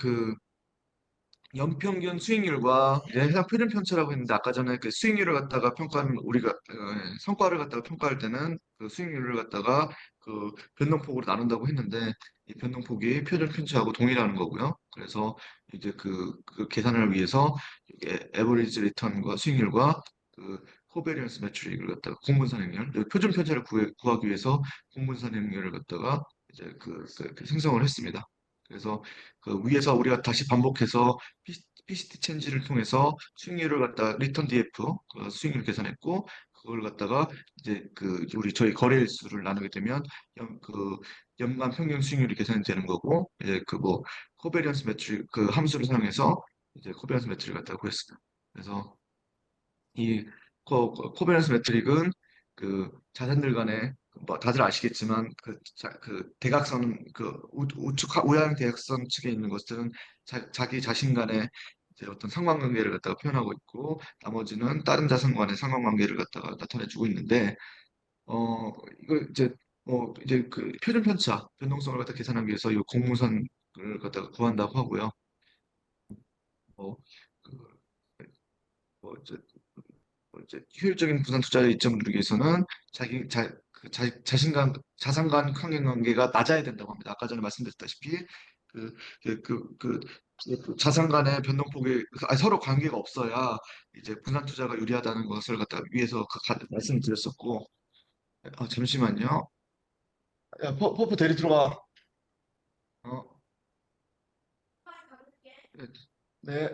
연평균 수익률과 이제 해상 표준 편차라고 했는데, 아까 전에 그 수익률을 갖다가 평가하는 우리가 성과를 갖다가 평가할 때는 그 수익률을 갖다가 변동폭으로 나눈다고 했는데, 이 변동폭이 표준 편차하고 동일하는 거고요. 그래서 이제 그 계산을 위해서 에버리지 리턴과 수익률과 코베리언스 매트릭을 갖다가 공분산익률, 표준 편차를 구하기 위해서 공분산익률을 갖다가 이제 생성을 했습니다. 그래서 위에서 우리가 다시 반복해서 PCT 체인지를 통해서 수익률을 갖다 리턴 DF 수익률 계산했고, 그걸 갖다가 이제 저희 거래일수를 나누게 되면 연간 평균 수익률이 계산이 되는 거고, 이제 코베리언스 매트릭 함수를 사용해서 이제 코베리언스 매트릭을 갖다가 구했습니다. 그래서 이 코베런스 매트릭은 자산들 간에 뭐 다들 아시겠지만 대각선 우양 대각선 측에 있는 것들은 자기 자신 간의 이제 어떤 상관관계를 갖다가 표현하고 있고, 나머지는 다른 자산 간의 상관관계를 갖다가 나타내주고 있는데, 이거 이제 표준 편차 변동성을 갖다 계산하기 위해서 이 공무선을 갖다가 구한다고 하고요. 뭐, 그, 이제 효율적인 부산 투자의 이점을 누리기 위해서는 자산 간 관계 관계가 낮아야 된다고 합니다. 아까 전에 말씀드렸다시피 그, 자산 간의 변동폭이 서로 관계가 없어야 이제 분산 투자가 유리하다는 것을 갖다 위에서 말씀드렸었고, 잠시만요. 야, 퍼프 대리 들어와. 어, 네, 네,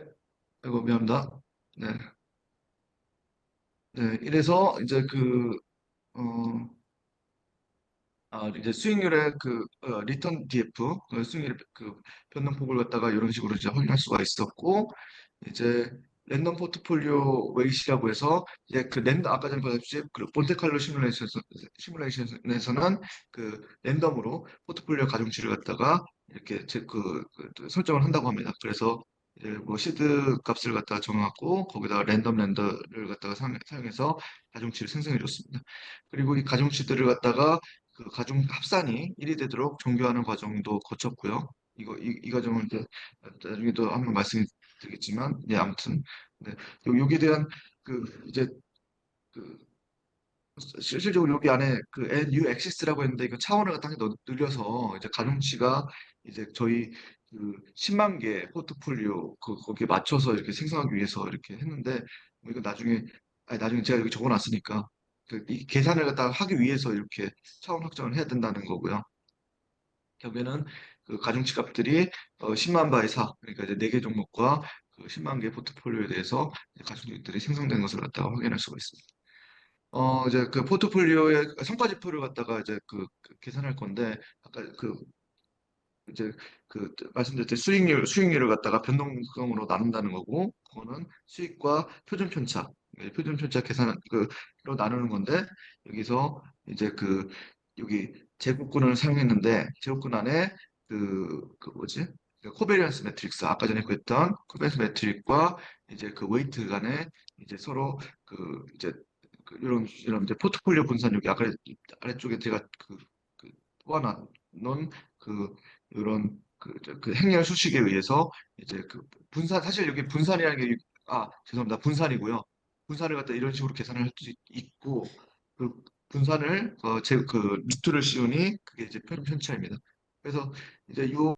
아이고, 미안합니다. 네, 네, 이래서 이제 어, 이제 수익률의 리턴 DF, 수익률의 변동폭을 갖다가 이런 식으로 이제 확인할 수가 있었고, 이제 랜덤 포트폴리오 웨이시라고 해서 이제 아까 전에 보셨듯이 몬테칼로 시뮬레이션에서는 랜덤으로 포트폴리오 가중치를 갖다가 이렇게 설정을 한다고 합니다. 그래서 이제 뭐 시드 값을 갖다가 정하고 거기다가 랜덤 랜더를 갖다가 사용해서 가중치를 생성해 줬습니다. 그리고 이 가중치들을 갖다가 가중 합산이 1이 되도록 정교하는 과정도 거쳤고요. 이 과정을 이제 나중에도 한번 말씀드리겠지만, 예, 아무튼, 네, 여기에 대한 이제 그 실질적으로 여기 안에 NU 액시스라고 했는데 이거 차원을 갖다 늘려서 이제 가중치가 이제 저희 10만 개 포트폴리오 거기에 맞춰서 이렇게 생성하기 위해서 이렇게 했는데 뭐 이거 나중에 제가 여기 적어놨으니까 이 계산을 갖다가 하기 위해서 이렇게 차원 확정을 해야 된다는 거고요. 결국에는 가중치 값들이 10만 바의 4, 그러니까 이제 4개 종목과 10만 개 포트폴리오에 대해서 이제 가중치들이 생성된 것을 갖다가 확인할 수가 있습니다. 이제 포트폴리오의 성과지표를 갖다가 이제 계산할 건데, 아까 이제 말씀드렸듯이 수익률을 갖다가 변동성으로 나눈다는 거고, 그거는 수익과 표준 편차, 표준 편차 계산 로 나누는 건데, 여기서 이제 여기 제곱근을 사용했는데, 제곱근 안에 뭐지? 코베리언스 매트릭스, 아까 전에 했던 코베리언스 매트릭과 이제 웨이트 간에 이제 서로 이제 이런 이제 포트폴리오 분산 여기 아래쪽에 제가 뽑아놓은 이런 행렬 수식에 의해서 이제 사실 여기 분산이라는 게 죄송합니다. 분산이고요. 분산을 갖다 이런 식으로 계산을 할 수 있고 그 분산을 루트를 씌우니 그게 이제 표준 편차입니다. 그래서 이제 요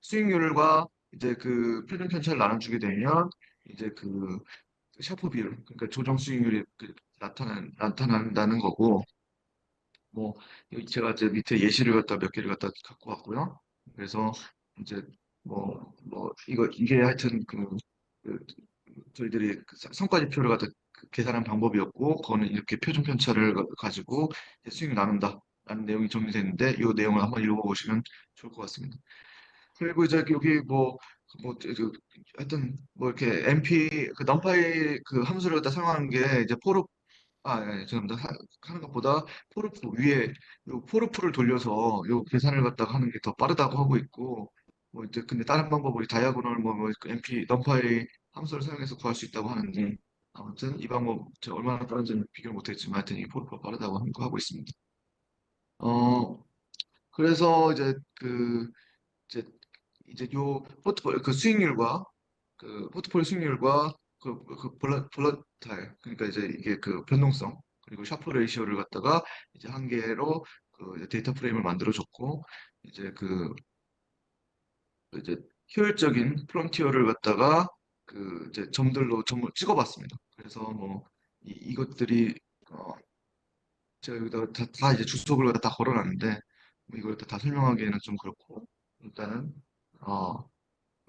수익률과 이제 표준 편차를 나눠주게 되면 이제 샤프 비율, 그러니까 조정 수익률이 나타난다는 거고, 뭐, 여기 제가 이제 밑에 예시를 갖다 몇 개를 갖다 갖고 왔고요. 그래서 이제 이게 하여튼 그 저희들이 성과지표를 갖다 계산한 방법이었고, 그거는 이렇게 표준 편차를 가지고 이제 수익을 나눈다라는 내용이 정리되어 있는데, 이 내용을 한번 읽어보시면 좋을 것 같습니다. 그리고 이제 여기 하여튼 이렇게 MP 넘파이 함수를 갖다 사용하는 게 이제 죄송합니다. 하는 것보다 포르프 위에 요 포르프를 돌려서 요 계산을 갖다가 하는 게 더 빠르다고 하고 있고 뭐 이제 근데 다른 방법으로 다이아고널 MP 넘파이 함수를 사용해서 구할 수 있다고 하는데 아무튼 이 방법 제가 얼마나 빠른지는 비교를 못했지만 하여튼 이 포르프가 빠르다고 하고 있습니다. 어 그래서 이제 이제 요 포트폴리오 수익률과 포트폴리오 수익률과 볼라타일 그러니까 이제 이게 변동성 그리고 샤프 레이시오를 갖다가 이제 한 개로 이제 데이터 프레임을 만들어 줬고 이제 이제 효율적인 프론티어를 갖다가 이제 점을 찍어봤습니다. 그래서 뭐 이것들이 어, 제가 여기다가 다 이제 주석을 갖다 다 걸어놨는데 뭐 이걸 다 설명하기에는 좀 그렇고 일단은 어,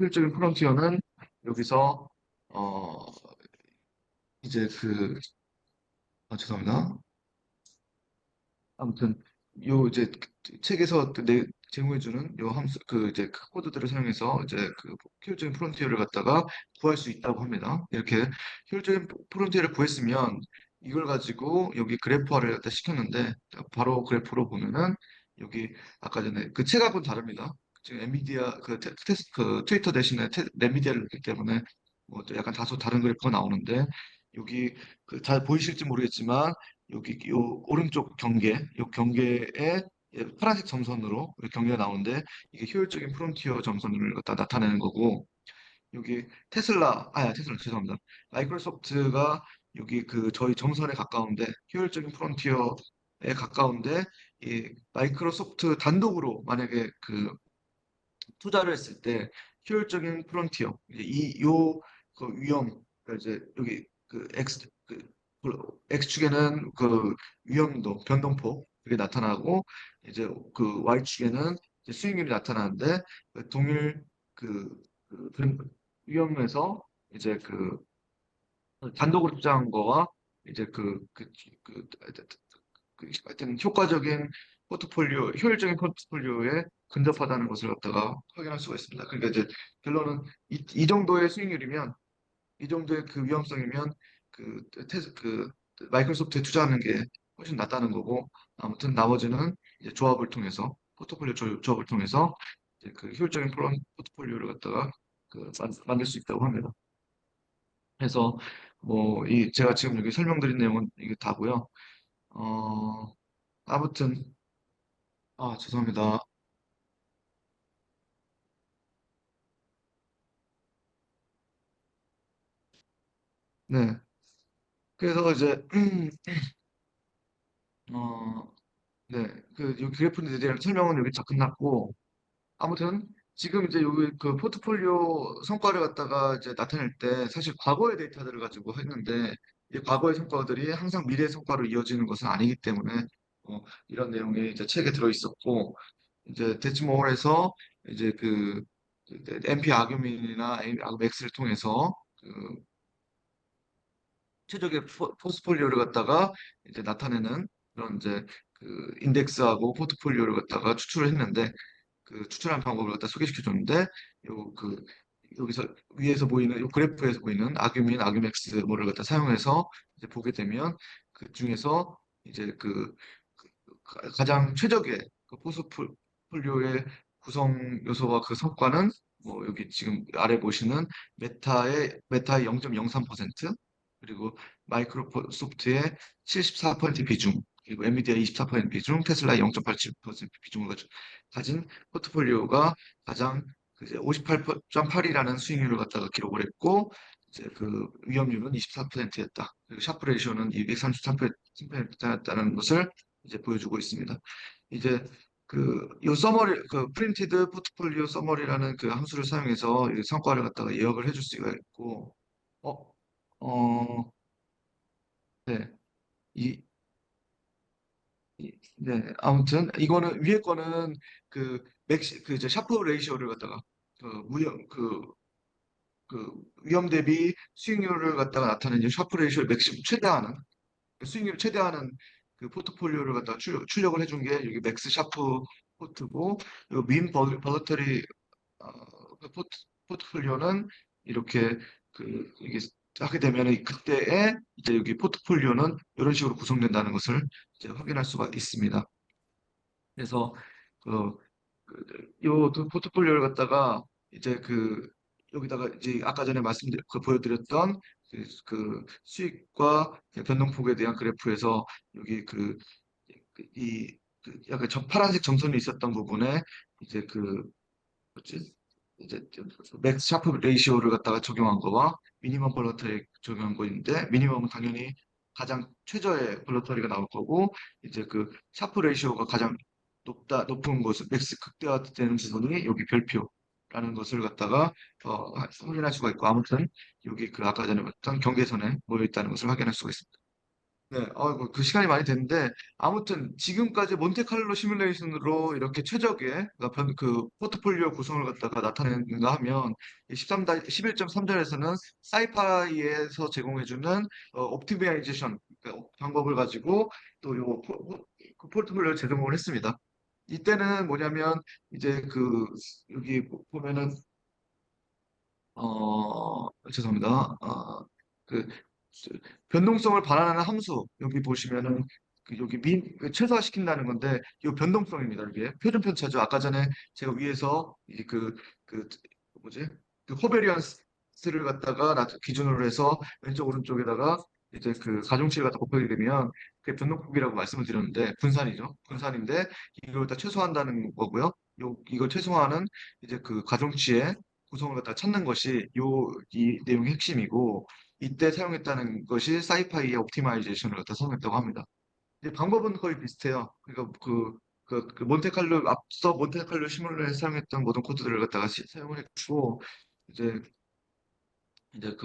효율적인 프론티어는 여기서 어 이제 죄송합니다. 아무튼 요 이제 책에서 제공해주는 요 함수 이제 코드들을 사용해서 이제 효율적인 프론티어를 갖다가 구할 수 있다고 합니다. 이렇게 효율적인 프론티어를 구했으면 이걸 가지고 여기 그래프화를 갖다 시켰는데 바로 그래프로 보면은 여기 아까 전에 책하고는 다릅니다. 지금 엔비디아 트위터 대신에 엔비디아를 넣기 때문에 뭐또 약간 다소 다른 그래프가 나오는데 여기 잘 보이실지 모르겠지만 여기 요 오른쪽 요 경계에 파란색 점선으로 이렇게 경계가 나오는데 이게 효율적인 프론티어 점선을 갖다 나타내는 거고 여기 테슬라 죄송합니다. 마이크로소프트가 여기 저희 점선에 가까운데 효율적인 프론티어에 가까운데 이 마이크로소프트 단독으로 만약에 투자를 했을 때 효율적인 프론티어 이요 위험 그러니까 이제 여기 X축에는 위험도 변동폭 그게 나타나고 이제 Y축에는 이제 수익률이 나타나는데 동일 그 위험에서 이제 단독으로 투자한 거와 이제 하여튼 효율적인 포트폴리오에 근접하다는 것을 갖다가 확인할 수가 있습니다. 그러니까 이제 결론은 이 정도의 수익률이면 이 정도의 그 위험성이면 그 마이크로소프트에 투자하는 게 훨씬 낫다는 거고 아무튼 나머지는 이제 조합을 통해서 이제 그 효율적인 포트폴리오를 갖다가 만들 수 있다고 합니다. 그래서 뭐 이 제가 지금 여기 설명드린 내용은 이게 다고요. 어 아무튼 죄송합니다. 네. 그래서 이제 어 네. 요 그래프에 대한 설명은 여기 다 끝났고 아무튼 지금 이제 여기 그 포트폴리오 성과를 갖다가 이제 나타낼 때 사실 과거의 데이터들을 가지고 했는데 이 과거의 성과들이 항상 미래의 성과로 이어지는 것은 아니기 때문에 이런 내용이 이제 책에 들어 있었고 이제 대치몰에서 이제 MP 아규민이나 아규맥스를 통해서 그 최적의 포트폴리오를 갖다가 이제 나타내는 그런 이제 인덱스하고 포트폴리오를 갖다가 추출을 했는데 그 추출한 방법을 갖다 소개시켜 줬는데 요 여기서 위에서 보이는 요 그래프에서 보이는 아규맥스 뭐를 갖다 사용해서 이제 보게 되면 그 중에서 이제 가장 최적의 포트폴리오의 구성 요소와 그 성과는 뭐 여기 지금 아래 보시는 메타의 0.03% 그리고 마이크로소프트의 74% 비중 그리고 엔비디아의 24% 비중, 테슬라의 0.87% 비중을 가진 포트폴리오가 가장 58.8이라는 수익률을 갖다가 기록을 했고 이제 그 위험률은 24%였다. 그리고 샤프 레이쇼는 233%였다는 것을 이제 보여주고 있습니다. 이제 요 서머리 프린티드 포트폴리오 서머리라는 그 함수를 사용해서 이 성과를 갖다가 예역을 해줄 수가 있고 어, 어, 네. 이, 네. 아무튼 이거는 위에 거는 이제 샤프 레이쇼를 갖다가 그 무형 그 위험 대비 수익률을 갖다가 나타내는 샤프 레이쇼를 최대화하는 수익률을 최대화하는 그 포트폴리오를 갖다가 출력을 해준 게 여기 맥스 샤프 포트고 요 볼러터리 포트폴리오는 이렇게 이게 하게 되면 그때에 이제 여기 포트폴리오는 이런 식으로 구성된다는 것을 이제 확인할 수가 있습니다. 그래서 그, 요 포트폴리오를 갖다가 이제 여기다가 이제 아까 전에 보여드렸던 수익과 변동폭에 대한 그래프에서 여기 약간 파란색 점선이 있었던 부분에 이제 뭐지? 이제 맥스 샤프 레이시오를 갖다가 적용한 거와 미니멈 볼러터리 적용한 거인데 미니멈은 당연히 가장 최저의 볼러터리가 나올 거고 이제 샤프 레이시오가 가장 높은 곳 맥스 극대화되는 부분이 여기 별표라는 것을 갖다가 확인할 수가 있고 아무튼 여기 아까 전에 봤던 경계선에 모여 있다는 것을 확인할 수가 있습니다. 네, 그 시간이 많이 됐는데, 아무튼 지금까지 몬테칼로 시뮬레이션으로 이렇게 최적의 포트폴리오 구성을 갖다가 나타내는가 하면, 11.3절에서는 사이파이에서 제공해주는 옵티마이제이션 방법을 가지고 또 포트폴리오를 제공을 했습니다. 이때는 뭐냐면, 이제 여기 보면은 죄송합니다. 그 변동성을 반환하는 함수 여기 보시면은 여기 최소화시킨다는 건데 이 변동성입니다. 이게 표준 편차죠. 아까 전에 제가 위에서 그 뭐지 코베리언스를 갖다가 기준으로 해서 왼쪽 오른쪽에다가 이제 가중치를 갖다 곱하게 되면 그게 변동폭이라고 말씀을 드렸는데 분산이죠. 분산인데 이걸 다 최소화한다는 거고요. 이걸 최소화하는 이제 가중치의 구성을 갖다 찾는 것이 이 내용의 핵심이고 이때 사용했다는 것이 사이파이의 옵티마이제이션을 갖다 사용했다고 합니다. 이제 방법은 거의 비슷해요. 그러니까 앞서 몬테칼로 시뮬레이션에 사용했던 모든 코드들을 갖다가 사용을 했고 이제 이제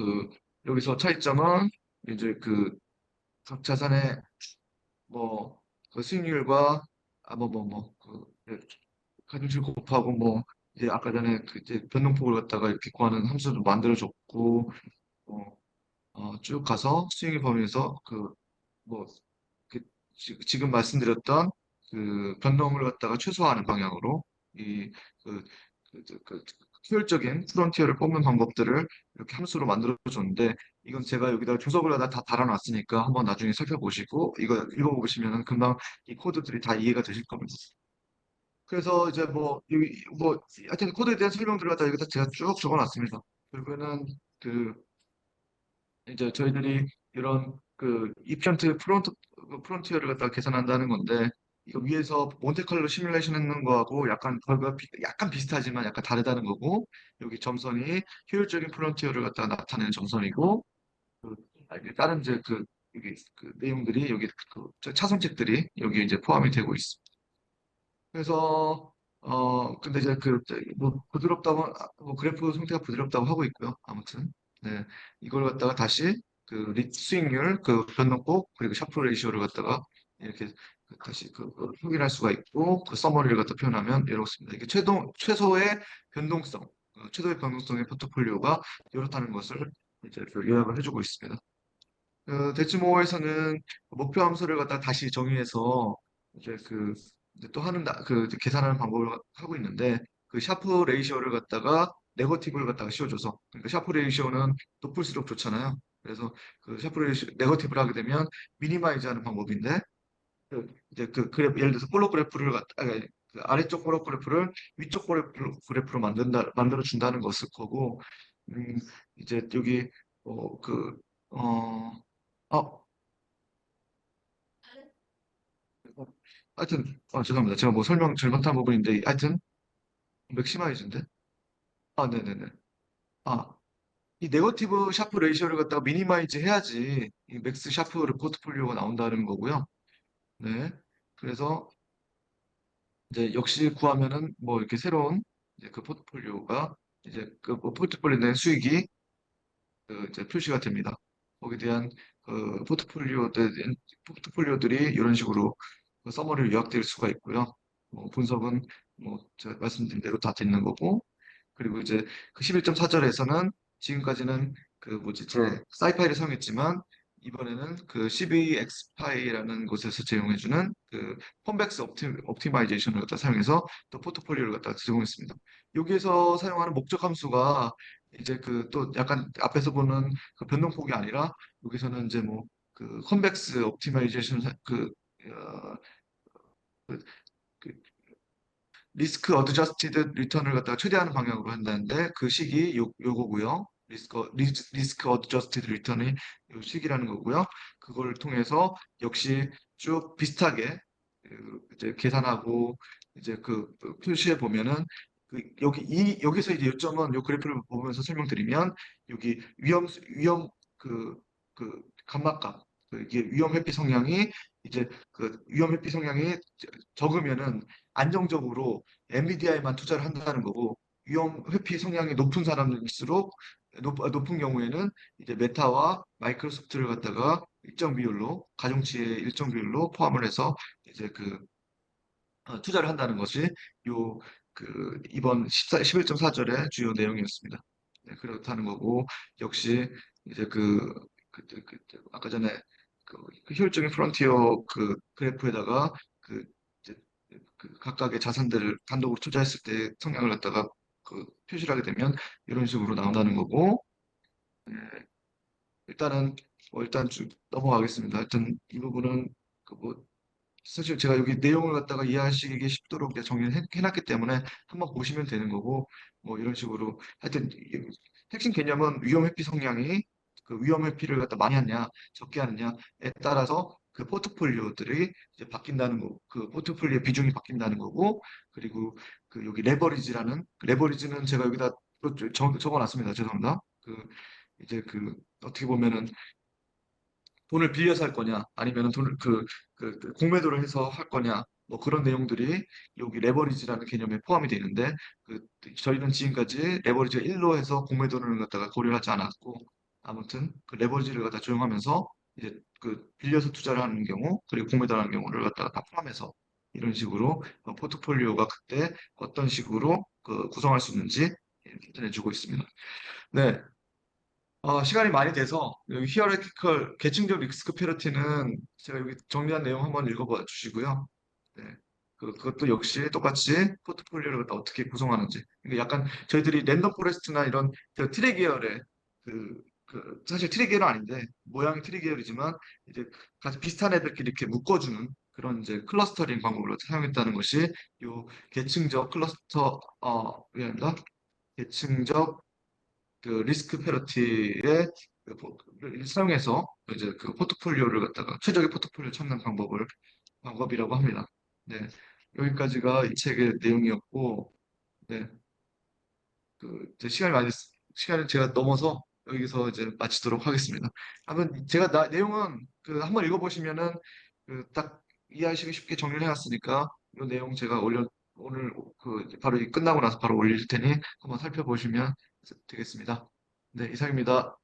여기서 차이점은 이제 각 자산의 수익률과 가중치를 곱하고 이제 아까 전에 그 이제 변동폭을 갖다가 이렇게 구하는 함수도 만들어줬고, 어, 쭉 가서 스윙의 범위에서 뭐, 그, 지금 말씀드렸던 그 변동을 갖다가 최소화하는 방향으로 이, 그, 효율적인 프론티어를 뽑는 방법들을 이렇게 함수로 만들어줬는데, 이건 제가 여기다 주석을 다 달아놨으니까 한번 나중에 살펴보시고, 이거 읽어보시면 금방 이 코드들이 다 이해가 되실 겁니다. 그래서 이제 하여튼 코드에 대한 설명들을 갖다 여기다 제가 쭉 적어놨습니다. 결국에는 그, 이제 저희들이 이런 그 이편트 프론티어를 갖다가 계산한다는 건데 이거 위에서 몬테칼로 시뮬레이션 했는 거하고 약간 비슷하지만 약간 다르다는 거고 여기 점선이 효율적인 프론티어를 갖다가 나타내는 점선이고 그 이게 다른 이제 여기 그 내용들이 여기 차선책들이 여기 이제 포함이 되고 있습니다. 그래서 근데 이제 부드럽다고 그래프 형태가 부드럽다고 하고 있고요. 아무튼 네 이걸 갖다가 다시 수익률 변동폭 그리고 샤프 레이시오를 갖다가 이렇게 다시 확인할 수가 있고 서머리를 갖다 표현하면 이렇습니다. 이게 최소의 변동성의 포트폴리오가 이렇다는 것을 이제 요약을 해주고 있습니다. 대치모어에서는 목표 함수를 갖다 다시 정의해서 이제 이제 또 이제 계산하는 방법을 하고 있는데 그 샤프 레이시오를 갖다가 네거티브를 갖다가 씌워줘서 그러니까 샤프 레이시오는 높을수록 좋잖아요. 그래서 그 샤프 레이시오 네거티브를 하게 되면 미니마이즈 하는 방법인데 이제 예를 들어서 볼록 그래프를 아래쪽 볼록 그래프를 위쪽 볼록 그래프로 만들어 준다는 것을 거고 음, 이제 여기 어, 그 어, 어, 하여튼, 죄송합니다. 제가 뭐 설명 잘못한 부분인데, 하여튼, 맥시마이즈인데? 네네네. 아, 이 네거티브 샤프 레이시오를 갖다가 미니마이즈 해야지, 이 맥스 샤프 포트폴리오가 나온다는 거고요. 네. 그래서, 이제 역시 구하면은, 뭐, 이렇게 새로운, 이제 그 포트폴리오가, 이제 포트폴리오에 대한 수익이, 이제 표시가 됩니다. 거기에 대한, 포트폴리오들이 이런 식으로 서머리를 요약될 수가 있고요. 분석은 제가 말씀드린 대로 다 되는 거고, 그리고 이제 그 11.4절에서는 지금까지는 제 사이파이를 사용했지만, 이번에는 그 CVX파이라는 곳에서 제공해주는 콘벡스 옵티마이제이션을 갖다 사용해서 또 포트폴리오를 갖다 제공했습니다. 여기에서 사용하는 목적 함수가 이제 또 약간 앞에서 보는 그 변동폭이 아니라 여기서는 이제 컨벡스 옵티마이제이션 어, 그, 그 리스크 어드저스티드 리턴을 갖다가 최대화하는 방향으로 한다는데 그 식이 요거고요. 리스크 어드저스티드 리턴이 요 식이라는 거고요. 그걸 통해서 역시 쭉 비슷하게 이제 계산하고 이제 표시해 보면은 여기서 이제 요점은 요 그래프를 보면서 설명드리면 여기 위험 그, 감마값 이게 위험 회피 성향이 이제 위험 회피 성향이 적으면은 안정적으로 엔비디아에만 투자를 한다는 거고 위험 회피 성향이 높은 사람일수록 높은 경우에는 이제 메타와 마이크로소프트를 갖다가 일정 비율로 가중치의 일정 비율로 포함을 해서 이제 투자를 한다는 것이 요 이번 11.4절의 주요 내용이었습니다. 네, 그렇다는 거고 역시 이제 아까 전에 효율적인 프론티어 그래프에다가 그 이제 각각의 자산들을 단독으로 투자했을 때 성향을 갖다가 표시를 하게 되면 이런 식으로 나온다는 거고 네, 일단은 일단 쭉 넘어가겠습니다. 하여튼 이 부분은 그뭐 사실 제가 여기 내용을 갖다가 이해하시기 쉽도록 이제 정리를 해놨기 때문에 한번 보시면 되는 거고 뭐 이런 식으로 하여튼 핵심 개념은 위험 회피 성향이 위험 회피를 갖다 많이 하냐 적게 하느냐에 따라서 그 포트폴리오들이 이제 바뀐다는 거, 그 포트폴리오 비중이 바뀐다는 거고 그리고 여기 레버리지라는 레버리지는 제가 여기다 또 적어놨습니다. 죄송합니다. 이제 어떻게 보면은 돈을 빌려서 할 거냐, 아니면 돈을 공매도를 해서 할 거냐, 뭐 그런 내용들이 여기 레버리지라는 개념에 포함이 되는데, 저희는 지금까지 레버리지가 1로 해서 공매도를 갖다가 고려하지 않았고, 아무튼 그 레버리지를 갖다 적용하면서 이제 빌려서 투자를 하는 경우, 그리고 공매도를 하는 경우를 갖다가 다 포함해서 이런 식으로 포트폴리오가 그때 어떤 식으로 구성할 수 있는지 추천해주고 있습니다. 네, 시간이 많이 돼서 여기 히어라티컬 계층적 리스크 페널티는 제가 여기 정리한 내용 한번 읽어봐 주시고요. 네, 그것도 역시 똑같이 포트폴리오를 갖다 어떻게 구성하는지. 그러니까 약간 저희들이 랜덤 포레스트나 이런 그 트리 계열의 사실 트리 계열은 아닌데 모양이 트리 계열이지만 이제 같이 비슷한 애들끼리 이렇게 묶어주는 그런 이제 클러스터링 방법을 사용했다는 것이 요 계층적 클러스터 미안합니다. 계층적 리스크 페널티의 를 사용해서 이제 그 포트폴리오를 갖다가 최적의 포트폴리오 찾는 방법이라고 합니다. 네, 여기까지가 이 책의 내용이었고, 네, 이제 시간을 제가 넘어서 여기서 이제 마치도록 하겠습니다. 한번 제가 내용은 한번 읽어보시면은 딱 이해하시기 쉽게 정리를 해놨으니까 이 내용 제가 오늘 바로 끝나고 나서 바로 올릴 테니 한번 살펴보시면 되겠습니다. 네, 이상입니다.